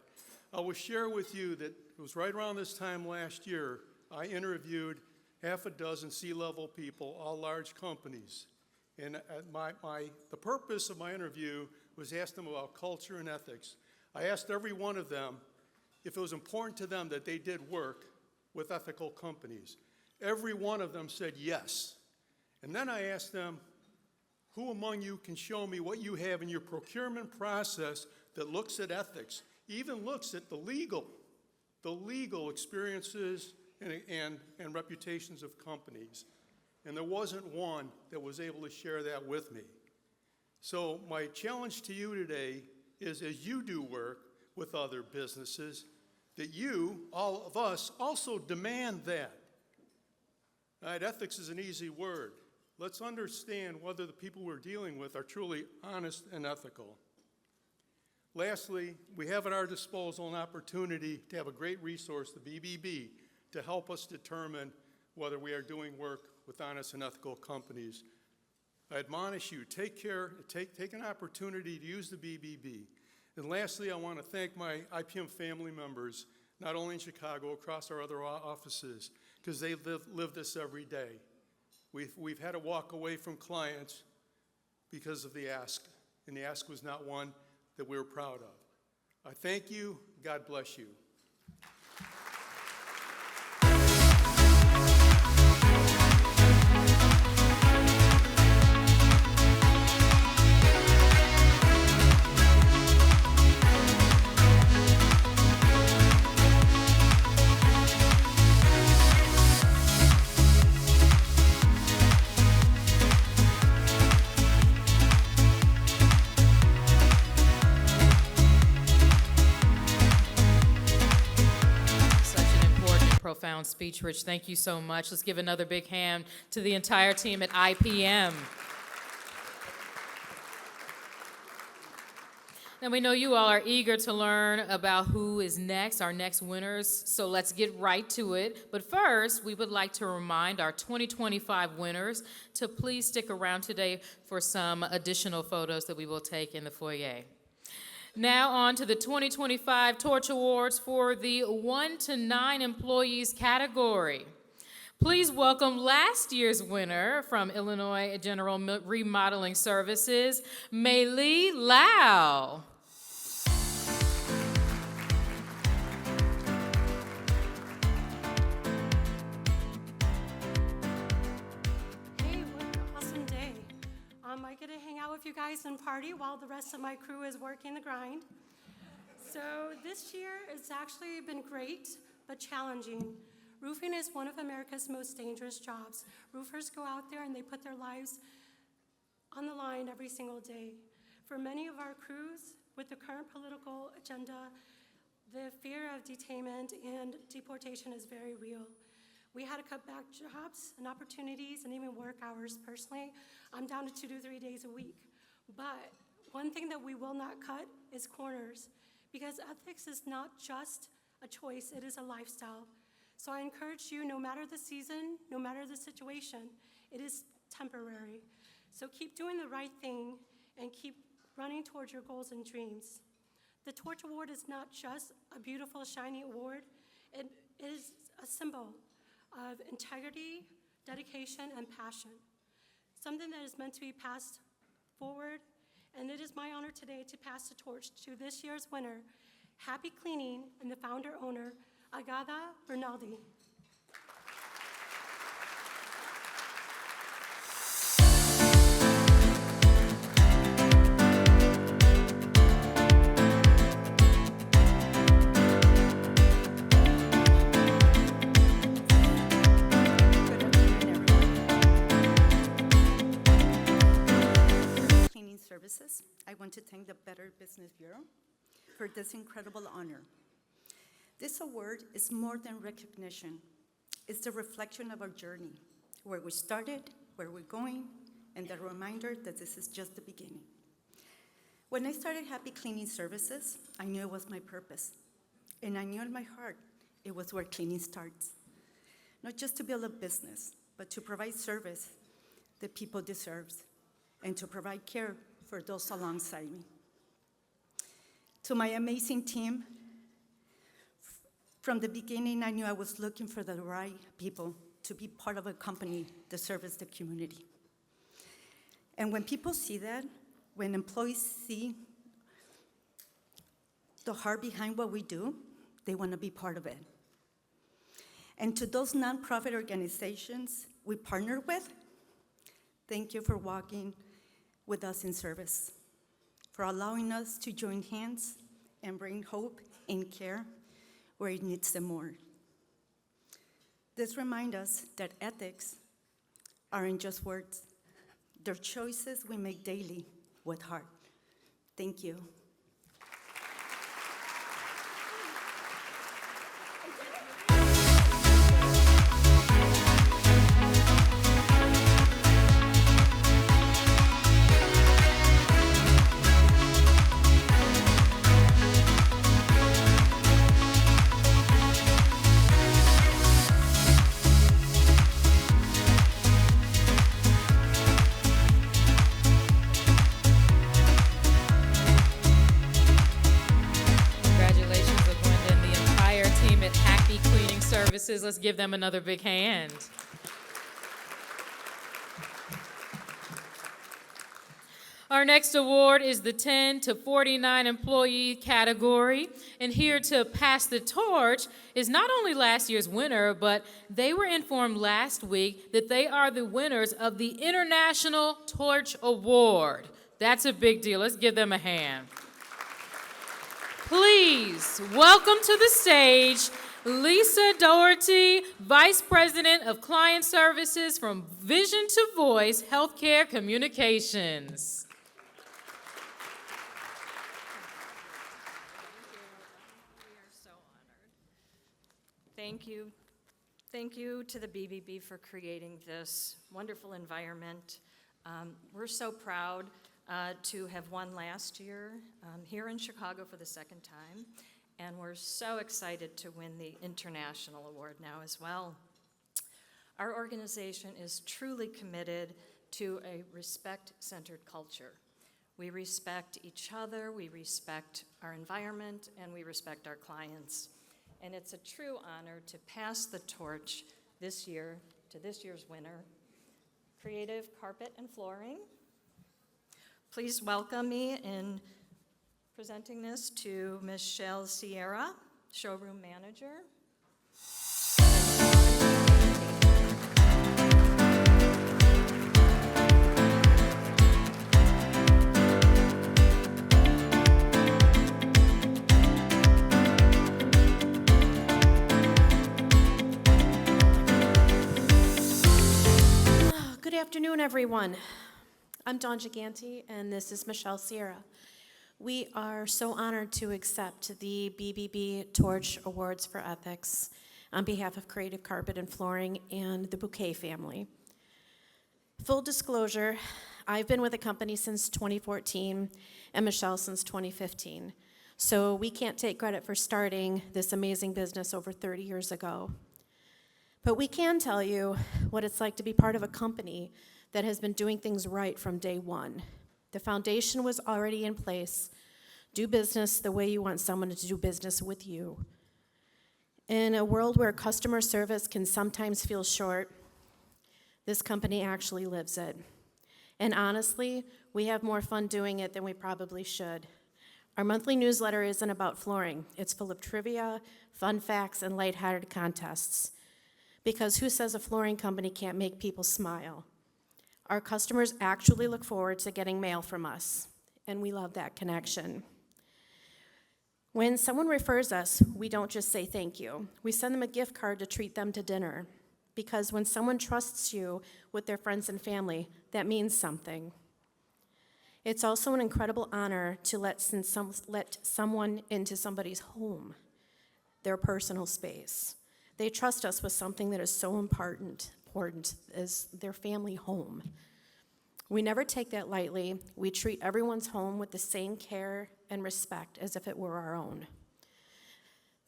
I will share with you that it was right around this time last year, I interviewed half a dozen C-level people, all large companies. And the purpose of my interview was to ask them about culture and ethics. I asked every one of them if it was important to them that they did work with ethical companies. Every one of them said yes. And then I asked them, who among you can show me what you have in your procurement process that looks at ethics, even looks at the legal experiences and reputations of companies? And there wasn't one that was able to share that with me. So my challenge to you today is, as you do work with other businesses, that you, all of us, also demand that. All right, ethics is an easy word. Let's understand whether the people we're dealing with are truly honest and ethical. Lastly, we have at our disposal an opportunity to have a great resource, the BBB, to help us determine whether we are doing work with honest and ethical companies. I admonish you, take an opportunity to use the BBB. And lastly, I want to thank my IPM family members, not only in Chicago, across our other offices, because they live this every day. We've had to walk away from clients because of the ask, and the ask was not one that we were proud of. I thank you. God bless you. speech, Rich. Thank you so much. Let's give another big hand to the entire team at IPM. Now, we know you all are eager to learn about who is next, our next winners, so let's get right to it. But first, we would like to remind our 2025 winners to please stick around today for some additional photos that we will take in the foyer. Now on to the 2025 Torch Awards for the 1 to 9 employees category. Please welcome last year's winner from Illinois General Remodeling Services, Mei Li Lau. Hey, what an awesome day. I get to hang out with you guys and party while the rest of my crew is working the grind. So this year it's actually been great, but challenging. Roofing is one of America's most dangerous jobs. Roofers go out there and they put their lives on the line every single day. For many of our crews, with the current political agenda, the fear of detainment and deportation is very real. We had to cut back jobs and opportunities and even work hours. Personally, I'm down to 2 to 3 days a week. But one thing that we will not cut is corners, because ethics is not just a choice, it is a lifestyle. So I encourage you, no matter the season, no matter the situation, it is temporary. So keep doing the right thing and keep running towards your goals and dreams. The Torch Award is not just a beautiful, shiny award. It is a symbol of integrity, dedication, and passion. Something that is meant to be passed forward. And it is my honor today to pass the torch to this year's winner, Happy Cleaning, and the founder-owner, Agata Bernaldi. Cleaning Services. I want to thank the Better Business Bureau for this incredible honor. This award is more than recognition. It's a reflection of our journey, where we started, where we're going, and the reminder that this is just the beginning. When I started Happy Cleaning Services, I knew it was my purpose. And I knew in my heart it was where cleaning starts. Not just to build a business, but to provide service that people deserve, and to provide care for those alongside me. To my amazing team, from the beginning, I knew I was looking for the right people to be part of a company that serves the community. And when people see that, when employees see the heart behind what we do, they want to be part of it. And to those nonprofit organizations we partner with, thank you for walking with us in service, for allowing us to join hands and bring hope and care where it needs them more. This reminds us that ethics aren't just words. They're choices we make daily with heart. Thank you. Let's give them another big hand. Our next award is the 10 to 49 employee category. And here to pass the torch is not only last year's winner, but they were informed last week that they are the winners of the International Torch Award. That's a big deal. Let's give them a hand. Please welcome to the stage Lisa Doherty, Vice President of Client Services from Vision to Voice Healthcare Communications. Thank you. Thank you to the BBB for creating this wonderful environment. We're so proud to have won last year here in Chicago for the second time, and we're so excited to win the International Award now as well. Our organization is truly committed to a respect-centered culture. We respect each other, we respect our environment, and we respect our clients. And it's a true honor to pass the torch this year to this year's winner, Creative Carpet and Flooring. Please welcome me in presenting this to Michelle Sierra, Showroom Manager. Good afternoon, everyone. I'm Dawn Giganti, and this is Michelle Sierra. We are so honored to accept the BBB Torch Awards for Ethics on behalf of Creative Carpet and Flooring and the Bouquet family. Full disclosure, I've been with the company since 2014 and Michelle since 2015. So we can't take credit for starting this amazing business over 30 years ago. But we can tell you what it's like to be part of a company that has been doing things right from day one. The foundation was already in place. Do business the way you want someone to do business with you. In a world where customer service can sometimes feel short, this company actually lives it. And honestly, we have more fun doing it than we probably should. Our monthly newsletter isn't about flooring. It's full of trivia, fun facts, and lighthearted contests. Because who says a flooring company can't make people smile? Our customers actually look forward to getting mail from us, and we love that connection. When someone refers us, we don't just say thank you. We send them a gift card to treat them to dinner, because when someone trusts you with their friends and family, that means something. It's also an incredible honor to let someone into somebody's home, their personal space. They trust us with something that is so important as their family home. We never take that lightly. We treat everyone's home with the same care and respect as if it were our own.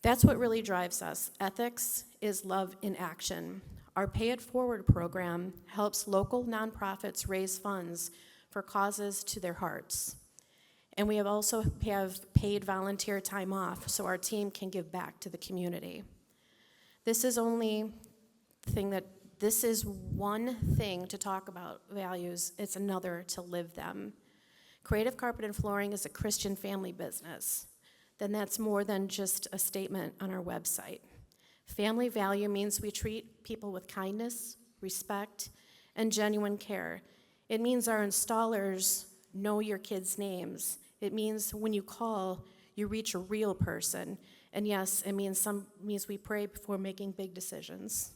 That's what really drives us. Ethics is love in action. Our Pay It Forward program helps local nonprofits raise funds for causes to their hearts. And we also have paid volunteer time off so our team can give back to the community. This is one thing to talk about values, it's another to live them. Creative Carpet and Flooring is a Christian family business. Then that's more than just a statement on our website. Family value means we treat people with kindness, respect, and genuine care. It means our installers know your kids' names. It means when you call, you reach a real person. And yes, it means we pray before making big decisions.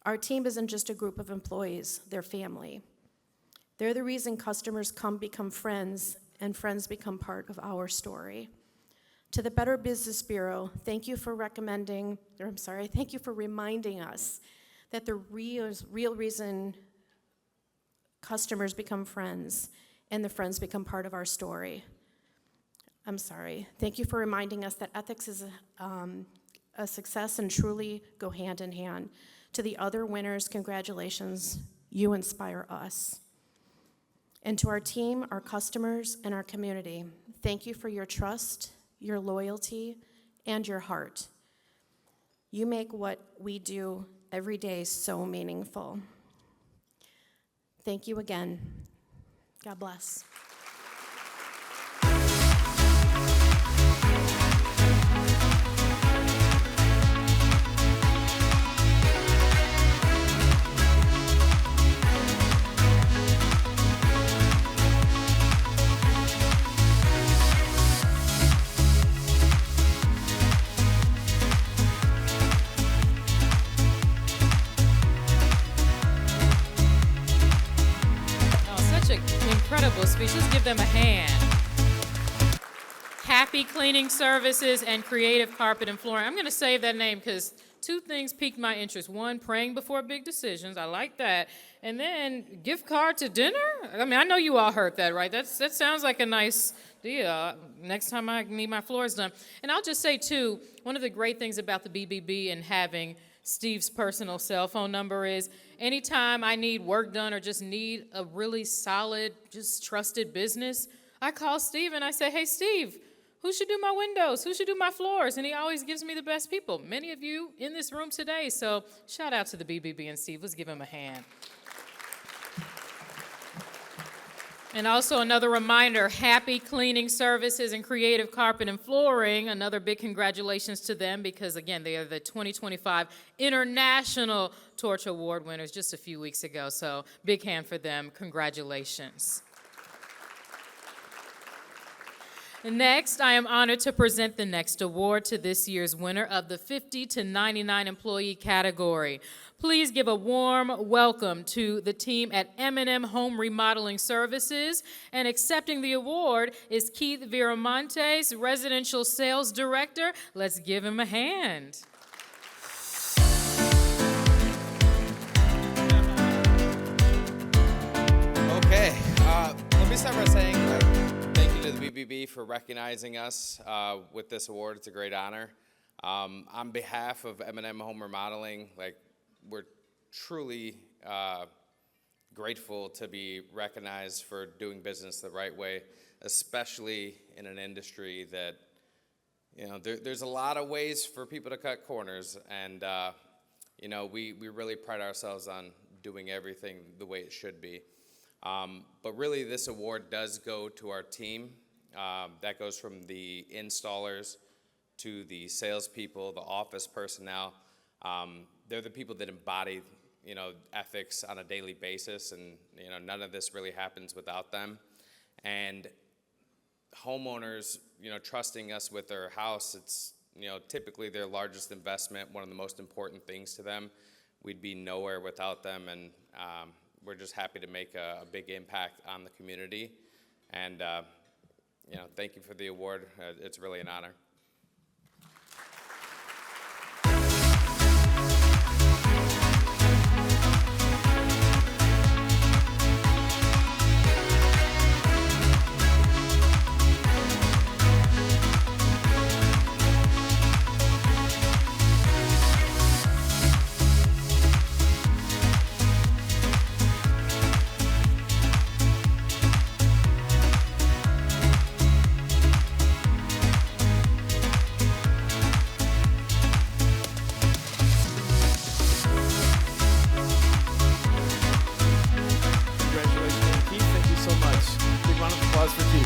Our team isn't just a group of employees, they're family. They're the reason customers become friends, and friends become part of our story. To the Better Business Bureau, thank you for reminding us that the real reason customers become friends and the friends become part of our story. Thank you for reminding us that ethics is a success and truly go hand in hand. To the other winners, congratulations. You inspire us. And to our team, our customers, and our community, thank you for your trust, your loyalty, and your heart. You make what we do every day so meaningful. Thank you again. God bless. Incredible speech. Let's give them a hand. Happy Cleaning Services and Creative Carpet and Flooring. I'm going to save that name because two things piqued my interest. One, praying before big decisions. I like that. And then gift card to dinner? I mean, I know you all heard that, right? That sounds like a nice deal. Next time I need my floors done. And I'll just say, too, one of the great things about the BBB and having Steve's personal cell phone number is anytime I need work done or just need a really solid, just trusted business, I call Steve and I say, hey, Steve, who should do my windows? Who should do my floors? And he always gives me the best people. Many of you in this room today. So shout out to the BBB and Steve. Let's give him a hand. And also another reminder, Happy Cleaning Services and Creative Carpet and Flooring, another big congratulations to them because, again, they are the 2025 International Torch Award winners just a few weeks ago. So big hand for them. Congratulations. Next, I am honored to present the next award to this year's winner of the 50 to 99 employee category. Please give a warm welcome to the team at M&M Home Remodeling Services. And accepting the award is Keith Viramontes, Residential Sales Director. Let's give him a hand. Okay, let me start by saying thank you to the BBB for recognizing us with this award. It's a great honor. On behalf of M&M Home Remodeling, we're truly grateful to be recognized for doing business the right way, especially in an industry that, there's a lot of ways for people to cut corners, and, we really pride ourselves on doing everything the way it should be. But really, this award does go to our team. That goes from the installers to the salespeople, the office personnel. They're the people that embody, ethics on a daily basis, and, none of this really happens without them. And homeowners, trusting us with their house, it's, typically their largest investment, one of the most important things to them. We'd be nowhere without them, and we're just happy to make a big impact on the community. And, thank you for the award. It's really an honor.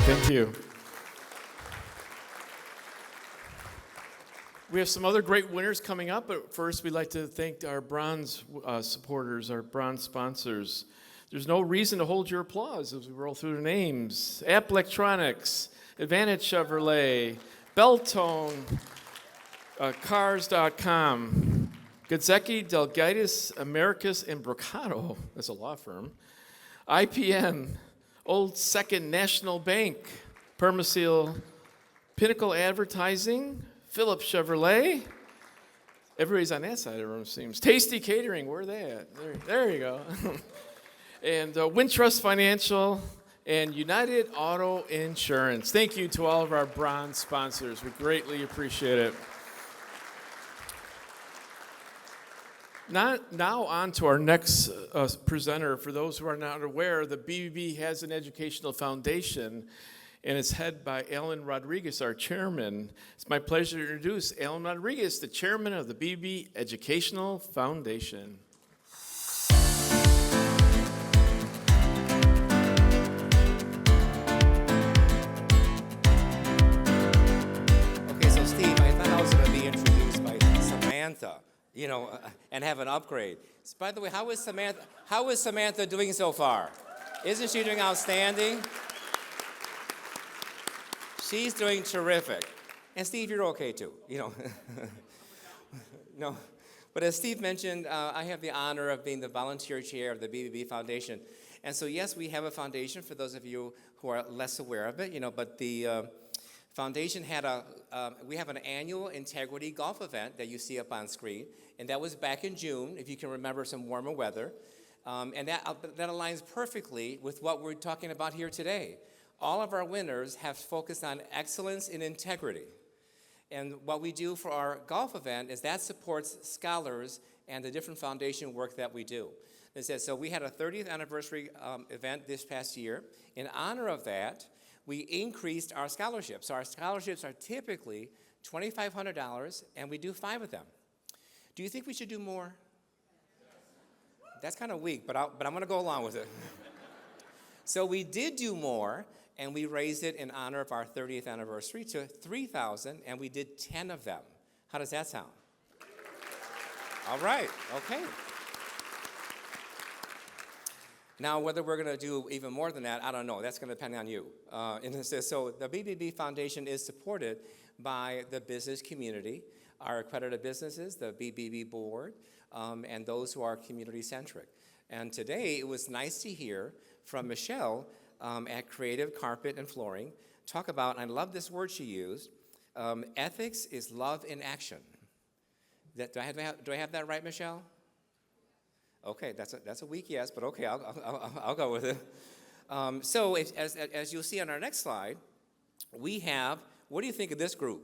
Thank you. We have some other great winners coming up, but first we'd like to thank our bronze supporters, our bronze sponsors. There's no reason to hold your applause as we roll through the names. App Electronics, Advantage Chevrolet, Beltone, Cars.com, Gadzecki, Delgaitis, Americas, and Brocado, that's a law firm, IPM, Old Second National Bank, Permaseal, Pinnacle Advertising, Phillips Chevrolet. Everybody's on that side of the room, seems. Tasty Catering, where are they at? There you go. And Wintrust Financial and United Auto Insurance. Thank you to all of our bronze sponsors. We greatly appreciate it. Now on to our next presenter. For those who are not aware, the BBB has an educational foundation, and it's headed by Alan Rodriguez, our chairman. It's my pleasure to introduce Alan Rodriguez, the chairman of the BBB Educational Foundation. Okay, so Steve, I thought I was going to be introduced by Samantha. And have an upgrade. By the way, how is Samantha doing so far? Isn't she doing outstanding? She's doing terrific. And Steve, you're okay too, No, but as Steve mentioned, I have the honor of being the volunteer chair of the BBB Foundation. And so yes, we have a foundation for those of you who are less aware of it, but the Foundation had we have an annual integrity golf event that you see up on screen, and that was back in June, if you can remember some warmer weather. And that aligns perfectly with what we're talking about here today. All of our winners have focused on excellence in integrity. And what we do for our golf event is that supports scholars and the different foundation work that we do. So we had a 30th anniversary event this past year. In honor of that, we increased our scholarships. So our scholarships are typically $2,500, and we do 5 of them. Do you think we should do more? That's kind of weak, but I'm going to go along with it. So we did do more, and we raised it in honor of our 30th anniversary to $3,000, and we did 10 of them. How does that sound? All right, okay. Now, whether we're going to do even more than that, I don't know. That's going to depend on you. So the BBB Foundation is supported by the business community, our accredited businesses, the BBB board, and those who are community-centric. And today, it was nice to hear from Michelle at Creative Carpet and Flooring talk about, and I love this word she used, ethics is love in action. Do I have that right, Michelle? Okay, that's a weak yes, but okay, I'll go with it. So as you'll see on our next slide, we have, what do you think of this group?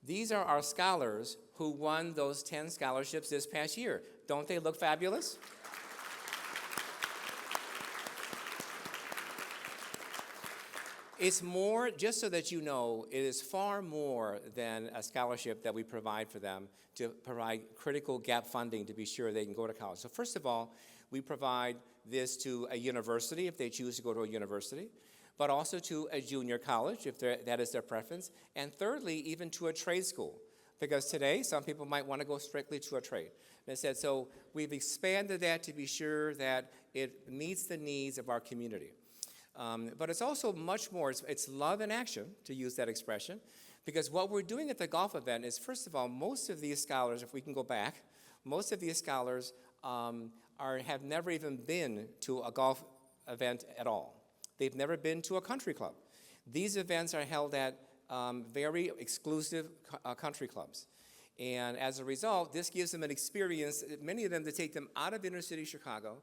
These are our scholars who won those 10 scholarships this past year. Don't they look fabulous? It's more, just so that you know, it is far more than a scholarship that we provide for them to provide critical gap funding to be sure they can go to college. So first of all, we provide this to a university if they choose to go to a university, but also to a junior college if that is their preference, and thirdly, even to a trade school, because today some people might want to go strictly to a trade. And I said, so we've expanded that to be sure that it meets the needs of our community. But it's also much more, it's love in action, to use that expression, because what we're doing at the golf event is, first of all, most of these scholars, if we can go back, most of these scholars have never even been to a golf event at all. They've never been to a country club. These events are held at very exclusive country clubs. And as a result, this gives them an experience, many of them, to take them out of inner city Chicago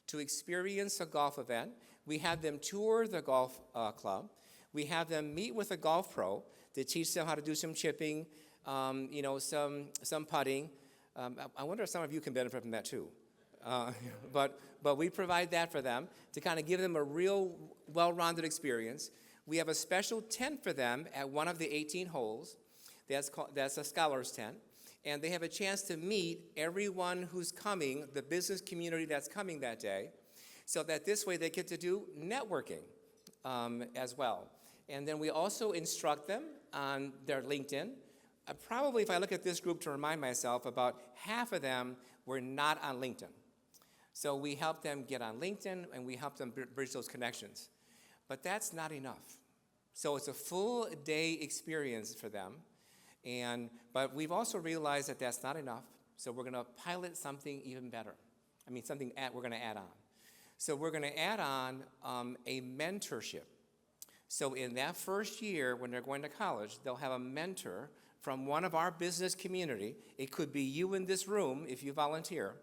to experience a golf event. We have them tour the golf club. We have them meet with a golf pro to teach them how to do some chipping, some putting. I wonder if some of you can benefit from that too. But we provide that for them to kind of give them a real well-rounded experience. We have a special tent for them at one of the 18 holes. That's a scholar's tent. And they have a chance to meet everyone who's coming, the business community that's coming that day, so that this way they get to do networking as well. And then we also instruct them on their LinkedIn. Probably, if I look at this group to remind myself, about half of them were not on LinkedIn. So we help them get on LinkedIn, and we help them bridge those connections. But that's not enough. So it's a full day experience for them. But we've also realized that that's not enough, so we're going to pilot something even better. We're going to add on. So we're going to add on a mentorship. So in that first year, when they're going to college, they'll have a mentor from one of our business community. It could be you in this room if you volunteer.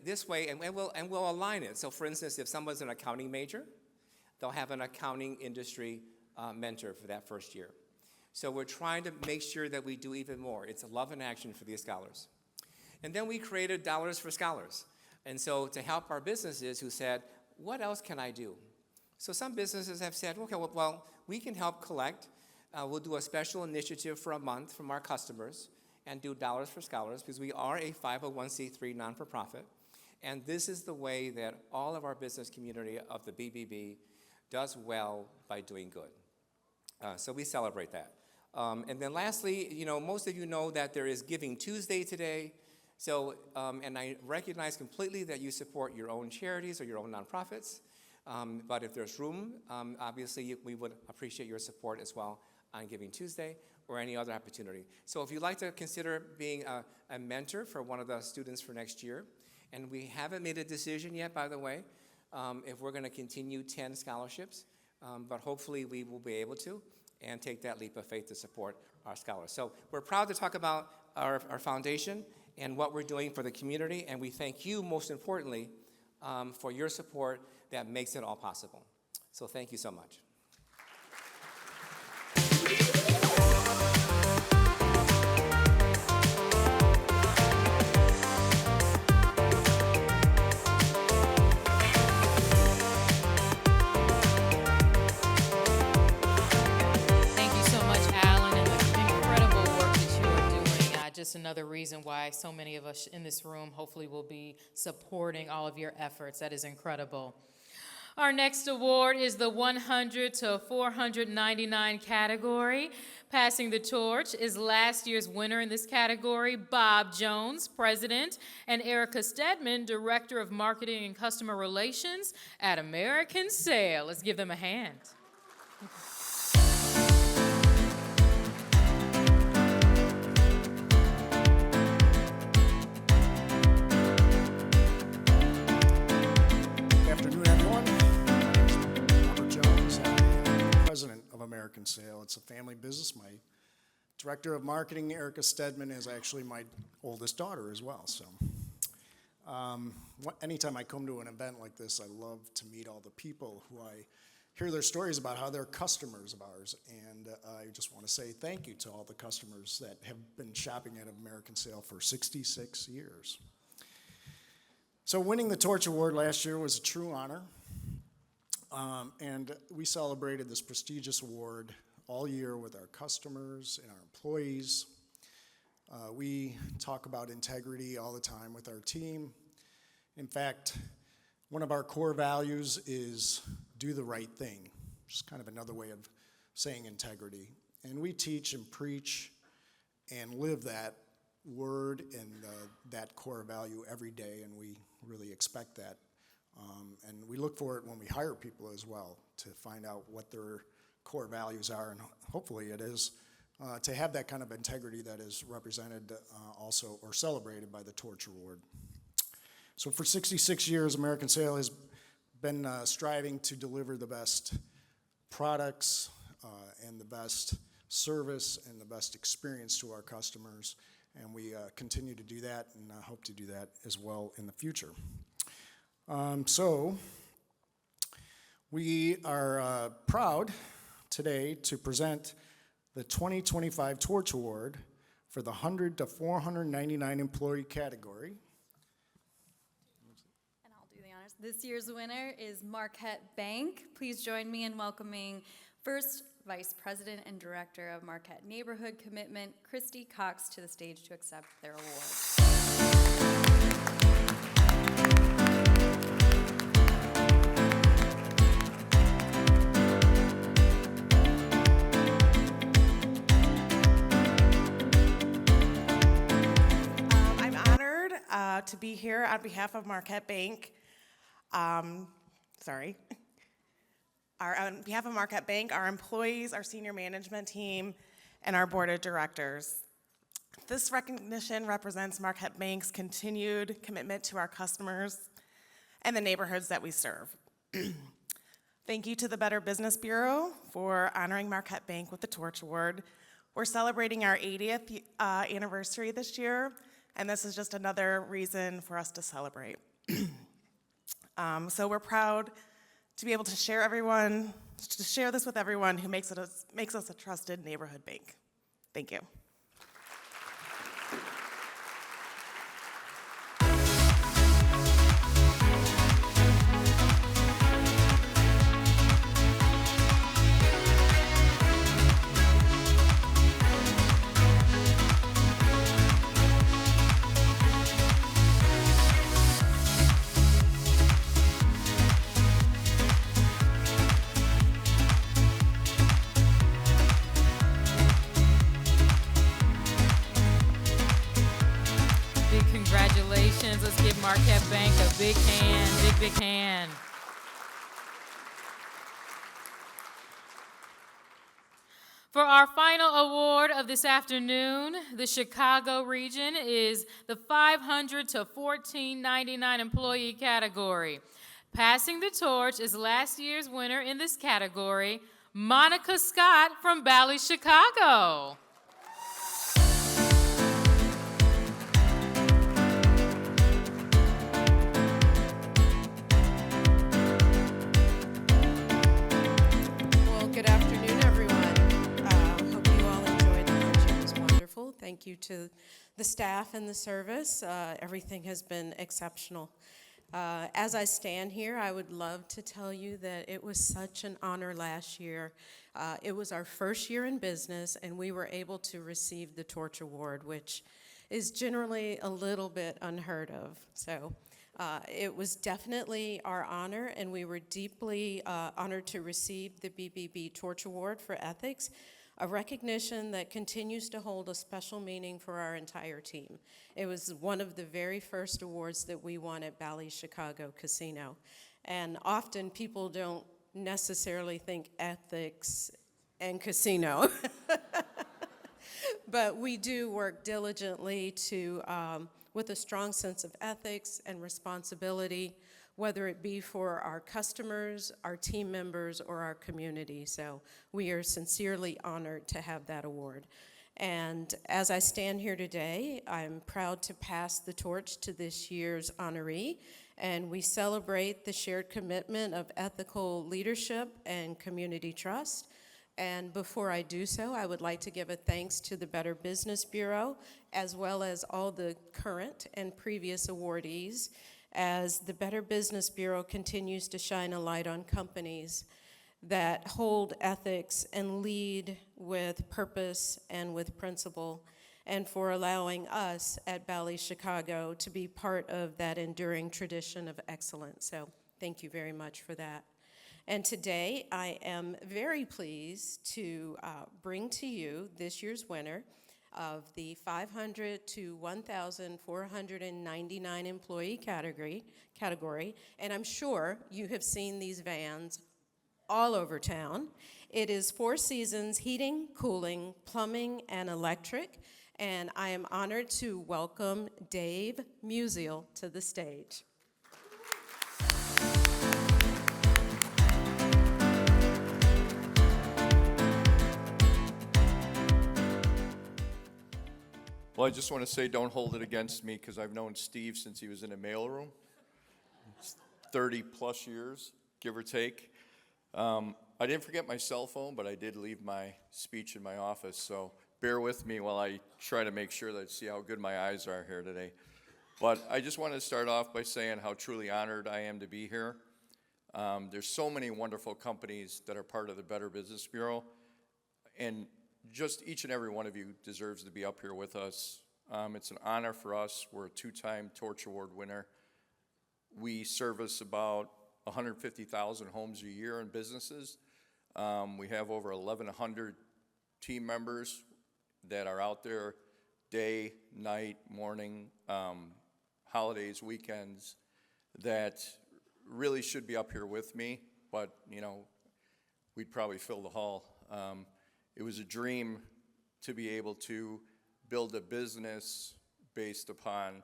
This way, and we'll align it. So for instance, if someone's an accounting major, they'll have an accounting industry mentor for that first year. So we're trying to make sure that we do even more. It's a love in action for these scholars. And then we created Dollars for Scholars. And so to help our businesses who said, what else can I do? So some businesses have said, okay, well, we can help collect. We'll do a special initiative for a month from our customers and do Dollars for Scholars, because we are a 501c3 non-for-profit. And this is the way that all of our business community of the BBB does well by doing good. So we celebrate that. And then lastly, most of you know that there is Giving Tuesday today. So, and I recognize completely that you support your own charities or your own nonprofits. But if there's room, obviously we would appreciate your support as well on Giving Tuesday or any other opportunity. So if you'd like to consider being a mentor for one of the students for next year, and we haven't made a decision yet, by the way, if we're going to continue 10 scholarships, but hopefully we will be able to and take that leap of faith to support our scholars. So we're proud to talk about our foundation and what we're doing for the community, and we thank you, most importantly, for your support that makes it all possible. So thank you so much. Just another reason why so many of us in this room hopefully will be supporting all of your efforts. That is incredible. Our next award is the 100 to 499 category. Passing the torch is last year's winner in this category, Bob Jones, President, and Erica Stedman, Director of Marketing and Customer Relations at American Sail. Let's give them a hand. President of American Sail. It's a family business. My director of marketing, Erica Stedman, is actually my oldest daughter as well. So anytime I come to an event like this, I love to meet all the people who I hear their stories about how they're customers of ours. And I just want to say thank you to all the customers that have been shopping at American Sail for 66 years. So winning the Torch Award last year was a true honor. And we celebrated this prestigious award all year with our customers and our employees. We talk about integrity all the time with our team. In fact, one of our core values is do the right thing, just kind of another way of saying integrity. And we teach and preach and live that word and that core value every day, and we really expect that. And we look for it when we hire people as well, to find out what their core values are, and hopefully it is to have that kind of integrity that is represented also or celebrated by the Torch Award. So for 66 years, American Sail has been striving to deliver the best products and the best service and the best experience to our customers, and we continue to do that and hope to do that as well in the future. So we are proud today to present the 2025 Torch Award for the 100 to 499 employee category. And I'll do the honors. This year's winner is Marquette Bank. Please join me in welcoming First Vice President and Director of Marquette Neighborhood Commitment, Christy Cox, to the stage to accept their award. To be here on behalf of Marquette Bank. On behalf of Marquette Bank, our employees, our senior management team, and our board of directors. This recognition represents Marquette Bank's continued commitment to our customers and the neighborhoods that we serve. Thank you to the Better Business Bureau for honoring Marquette Bank with the Torch Award. We're celebrating our 80th anniversary this year, and this is just another reason for us to celebrate. So we're proud to be able to share this with everyone who makes us a trusted neighborhood bank. Thank you. Let's give Marquette Bank a big hand, big hand. For our final award of this afternoon, the Chicago region is the 500 to 1499 employee category. Passing the torch is last year's winner in this category, Monica Scott from Bally, Chicago. Well, good afternoon, everyone. Hope you all enjoyed the lunch. It was wonderful. Thank you to the staff and the service. Everything has been exceptional. As I stand here, I would love to tell you that it was such an honor last year. It was our first year in business, and we were able to receive the Torch Award, which is generally a little bit unheard of. So it was definitely our honor, and we were deeply honored to receive the BBB Torch Award for Ethics, a recognition that continues to hold a special meaning for our entire team. It was one of the very first awards that we won at Bally Chicago Casino. And often people don't necessarily think ethics and casino. But we do work diligently to, with a strong sense of ethics and responsibility, whether it be for our customers, our team members, or our community. So we are sincerely honored to have that award. And as I stand here today, I'm proud to pass the torch to this year's honoree, and we celebrate the shared commitment of ethical leadership and community trust. And before I do so, I would like to give a thanks to the Better Business Bureau, as well as all the current and previous awardees, as the Better Business Bureau continues to shine a light on companies that hold ethics and lead with purpose and with principle, and for allowing us at Bally Chicago to be part of that enduring tradition of excellence. So thank you very much for that. And today I am very pleased to bring to you this year's winner of the 500 to 1,499 employee category, and I'm sure you have seen these vans all over town. It is Four Seasons Heating, Cooling, Plumbing, and Electric, and I am honored to welcome Dave Musial to the stage. Well, I just want to say don't hold it against me because I've known Steve since he was in a mailroom. It's 30 plus years, give or take. I didn't forget my cell phone, but I did leave my speech in my office, so bear with me while I try to make sure that I see how good my eyes are here today. But I just want to start off by saying how truly honored I am to be here. There's so many wonderful companies that are part of the Better Business Bureau, and just each and every one of you deserves to be up here with us. It's an honor for us. We're a two-time Torch Award winner. We service about 150,000 homes a year and businesses. We have over 1,100 team members that are out there day, night, morning, holidays, weekends, that really should be up here with me, but, you know, we'd probably fill the hall. It was a dream to be able to build a business based upon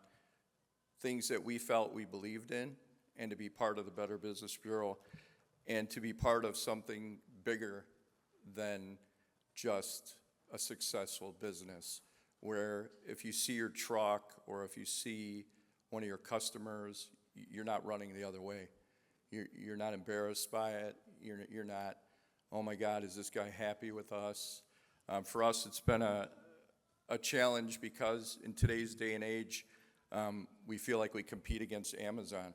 things that we felt we believed in, and to be part of the Better Business Bureau, and to be part of something bigger than just a successful business, where if you see your truck or if you see one of your customers, you're not running the other way. You're not embarrassed by it. You're not, oh my God, is this guy happy with us? For us, it's been a challenge because in today's day and age, we feel like we compete against Amazon.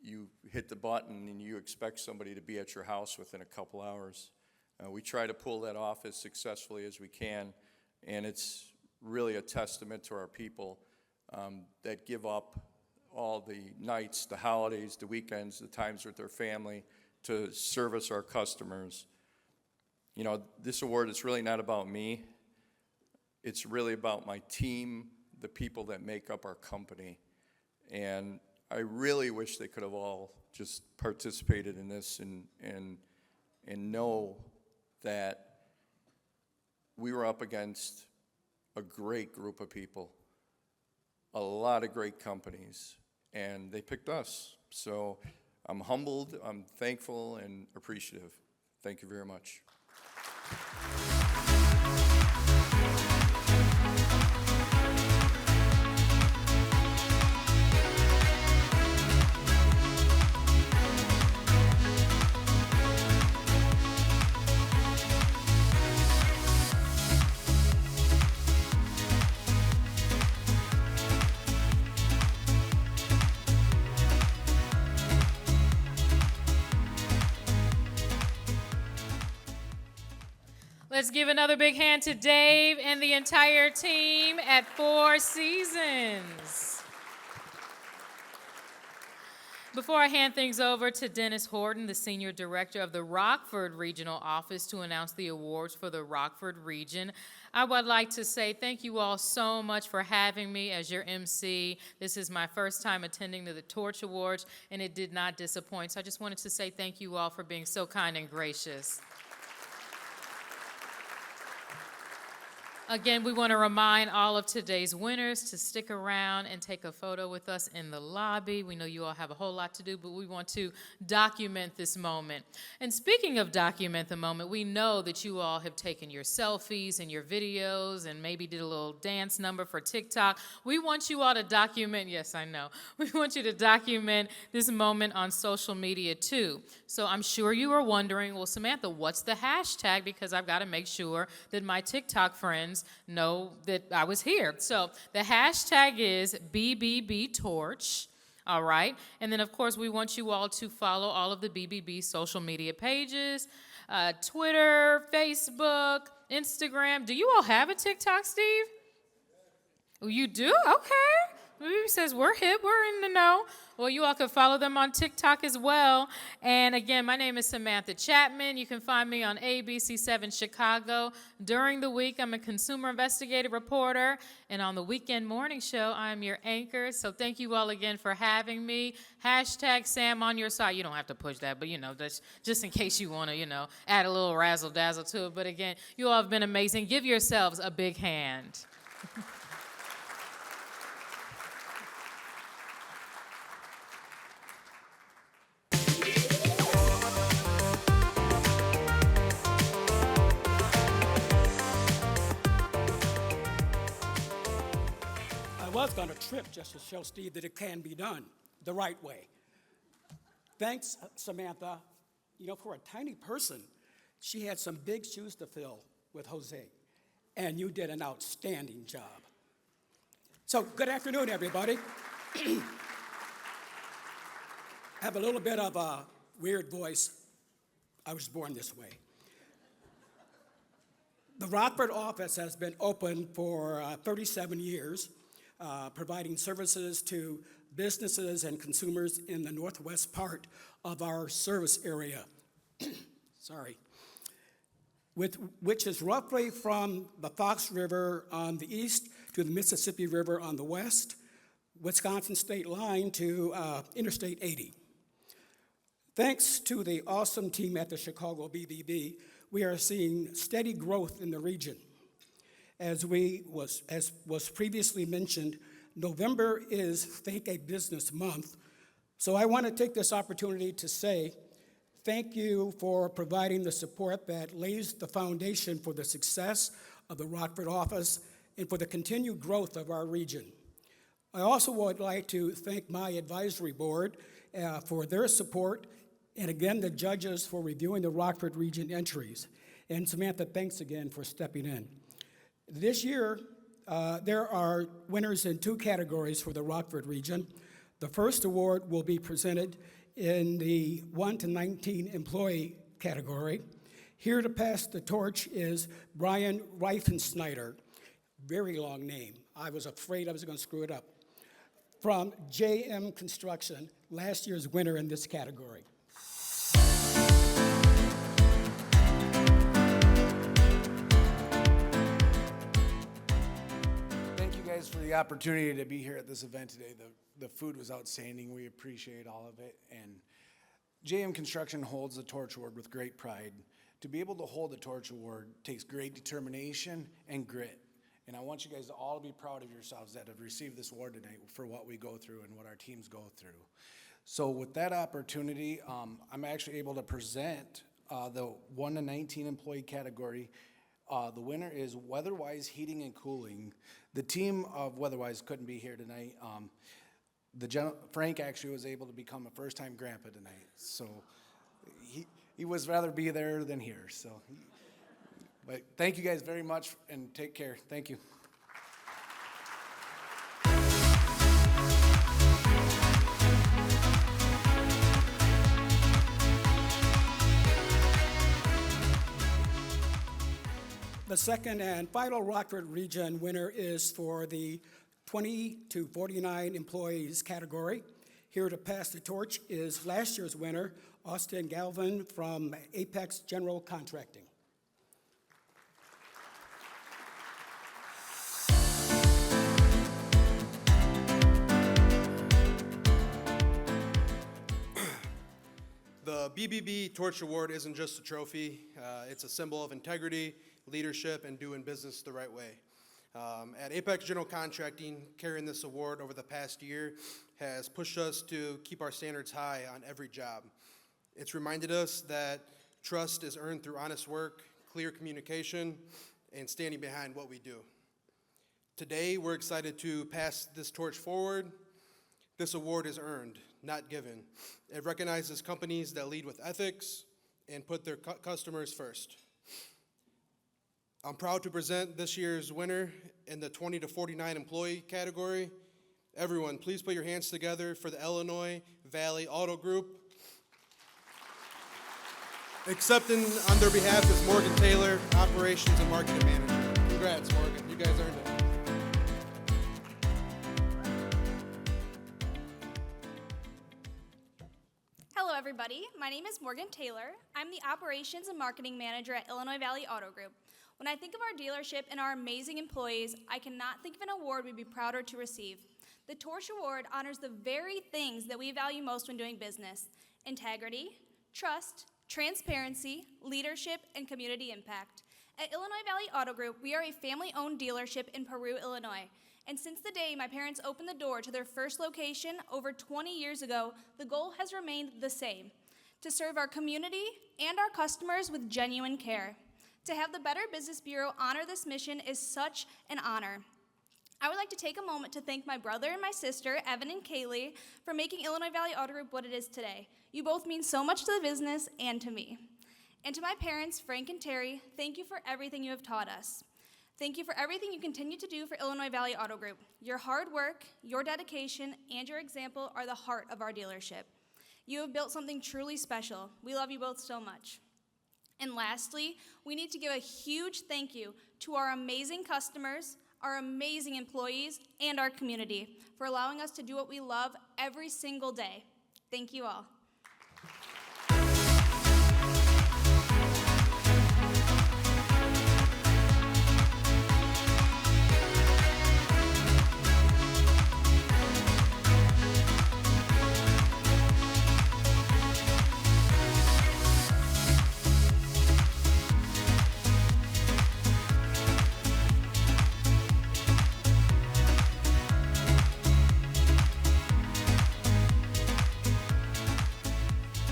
You hit the button and you expect somebody to be at your house within a couple hours. We try to pull that off as successfully as we can, and it's really a testament to our people that give up all the nights, the holidays, the weekends, the times with their family to service our customers. You know, this award is really not about me. It's really about my team, the people that make up our company. And I really wish they could have all just participated in this and know that we were up against a great group of people, a lot of great companies, and they picked us. So I'm humbled, I'm thankful, and appreciative. Thank you very much. Let's give another big hand to Dave and the entire team at Four Seasons. Before I hand things over to Dennis Horton, the Senior Director of the Rockford Regional Office, to announce the awards for the Rockford region, I would like to say thank you all so much for having me as your MC. This is my first time attending the Torch Awards, and it did not disappoint. So I just wanted to say thank you all for being so kind and gracious. Again, we want to remind all of today's winners to stick around and take a photo with us in the lobby. We know you all have a whole lot to do, but we want to document this moment. And speaking of document the moment, we know that you all have taken your selfies and your videos and maybe did a little dance number for TikTok. We want you all to document, yes, I know. We want you to document this moment on social media too. So I'm sure you are wondering, well, Samantha, what's the hashtag? Because I've got to make sure that my TikTok friends know that I was here. So the hashtag is BBB Torch, all right? And then, of course, we want you all to follow all of the BBB social media pages, Twitter, Facebook, Instagram. Do you all have a TikTok, Steve? Oh, you do? Okay. BBB says we're hip, we're in the know. Well, you all can follow them on TikTok as well. And again, my name is Samantha Chatman. You can find me on ABC7 Chicago. During the week, I'm a consumer investigative reporter. And on the weekend morning show, I'm your anchor. So thank you all again for having me. Hashtag Sam on your side. You don't have to push that, but that's just in case you want to, add a little razzle dazzle to it. But again, you all have been amazing. Give yourselves a big hand. I was going to trip just to show Steve that it can be done the right way. Thanks, Samantha. For a tiny person, she had some big shoes to fill with Hosea, and you did an outstanding job. So, good afternoon, everybody. I have a little bit of a weird voice. I was born this way. The Rockford office has been open for 37 years. Providing services to businesses and consumers in the northwest part of our service area. Sorry. Which is roughly from the Fox River on the east to the Mississippi River on the west, Wisconsin state line to Interstate 80. Thanks to the awesome team at the Chicago BBB, we are seeing steady growth in the region. As was previously mentioned, November is Think a Business Month. So I want to take this opportunity to say thank you for providing the support that lays the foundation for the success of the Rockford office and for the continued growth of our region. I also would like to thank my advisory board for their support, and again, the judges for reviewing the Rockford region entries. And Samantha, thanks again for stepping in. This year, there are winners in 2 categories for the Rockford region. The first award will be presented in the 1 to 19 employee category. Here to pass the torch is Brian Reifensnyder, very long name. I was afraid I was going to screw it up. From JM Construction, last year's winner in this category. For the opportunity to be here at this event today. The food was outstanding. We appreciate all of it. And JM Construction holds the Torch Award with great pride. To be able to hold the Torch Award takes great determination and grit. And I want you guys to all be proud of yourselves that have received this award tonight for what we go through and what our teams go through. So with that opportunity, I'm actually able to present the 1 to 19 employee category. The winner is Weatherwise Heating and Cooling. The team of Weatherwise couldn't be here tonight. Frank actually was able to become a first-time grandpa tonight, so he was rather be there than here. But thank you guys very much, and take care. Thank you. The second and final Rockford Region winner is for the 20 to 49 employees category. Here to pass the torch is last year's winner, Austin Galvin from Apex General Contracting. The BBB Torch Award isn't just a trophy, it's a symbol of integrity, leadership, and doing business the right way. At Apex General Contracting, carrying this award over the past year has pushed us to keep our standards high on every job. It's reminded us that trust is earned through honest work, clear communication, and standing behind what we do. Today, we're excited to pass this torch forward. This award is earned, not given. It recognizes companies that lead with ethics and put their customers first. I'm proud to present this year's winner in the 20 to 49 employee category. Everyone, please put your hands together for the Illinois Valley Auto Group. Accepting on their behalf is Morgan Taylor, Operations and Marketing Manager. Congrats, Morgan, you guys earned it. Hello, everybody. My name is Morgan Taylor. I'm the Operations and Marketing Manager at Illinois Valley Auto Group. When I think of our dealership and our amazing employees, I cannot think of an award we'd be prouder to receive. The Torch Award honors the very things that we value most when doing business: integrity, trust, transparency, leadership, and community impact. At Illinois Valley Auto Group, we are a family-owned dealership in Peru, Illinois. And since the day my parents opened the door to their first location over 20 years ago, the goal has remained the same: to serve our community and our customers with genuine care. To have the Better Business Bureau honor this mission is such an honor. I would like to take a moment to thank my brother and my sister, Evan and Kaylee, for making Illinois Valley Auto Group what it is today. You both mean so much to the business and to me. And to my parents, Frank and Terry, thank you for everything you have taught us. Thank you for everything you continue to do for Illinois Valley Auto Group. Your hard work, your dedication, and your example are the heart of our dealership. You have built something truly special. We love you both so much. And lastly, we need to give a huge thank you to our amazing customers, our amazing employees, and our community for allowing us to do what we love every single day. Thank you all.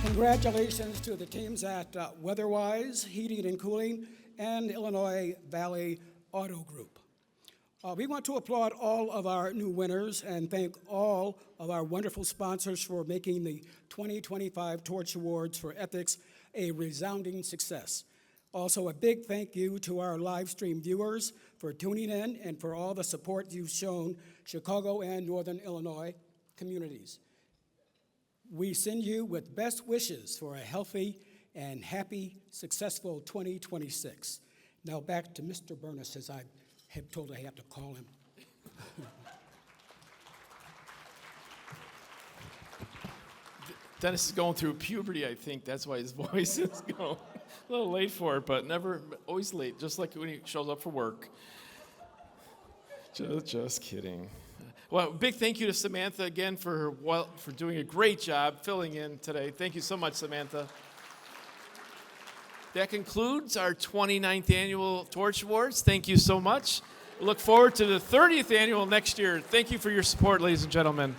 Congratulations to the teams at Weatherwise Heating and Cooling and Illinois Valley Auto Group. We want to applaud all of our new winners and thank all of our wonderful sponsors for making the 2025 Torch Awards for Ethics a resounding success. Also, a big thank you to our live stream viewers for tuning in and for all the support you've shown Chicago and Northern Illinois communities. We send you with best wishes for a healthy and happy, successful 2026. Now back to Mr. Bernas, as I have told I have to call him. Dennis is going through puberty, I think. That's why his voice is going a little late for it, but never, always late, just like when he shows up for work. Just kidding. Well, big thank you to Samantha again for doing a great job filling in today. Thank you so much, Samantha. That concludes our 29th Annual Torch Awards. Thank you so much. We look forward to the 30th Annual next year. Thank you for your support, ladies and gentlemen.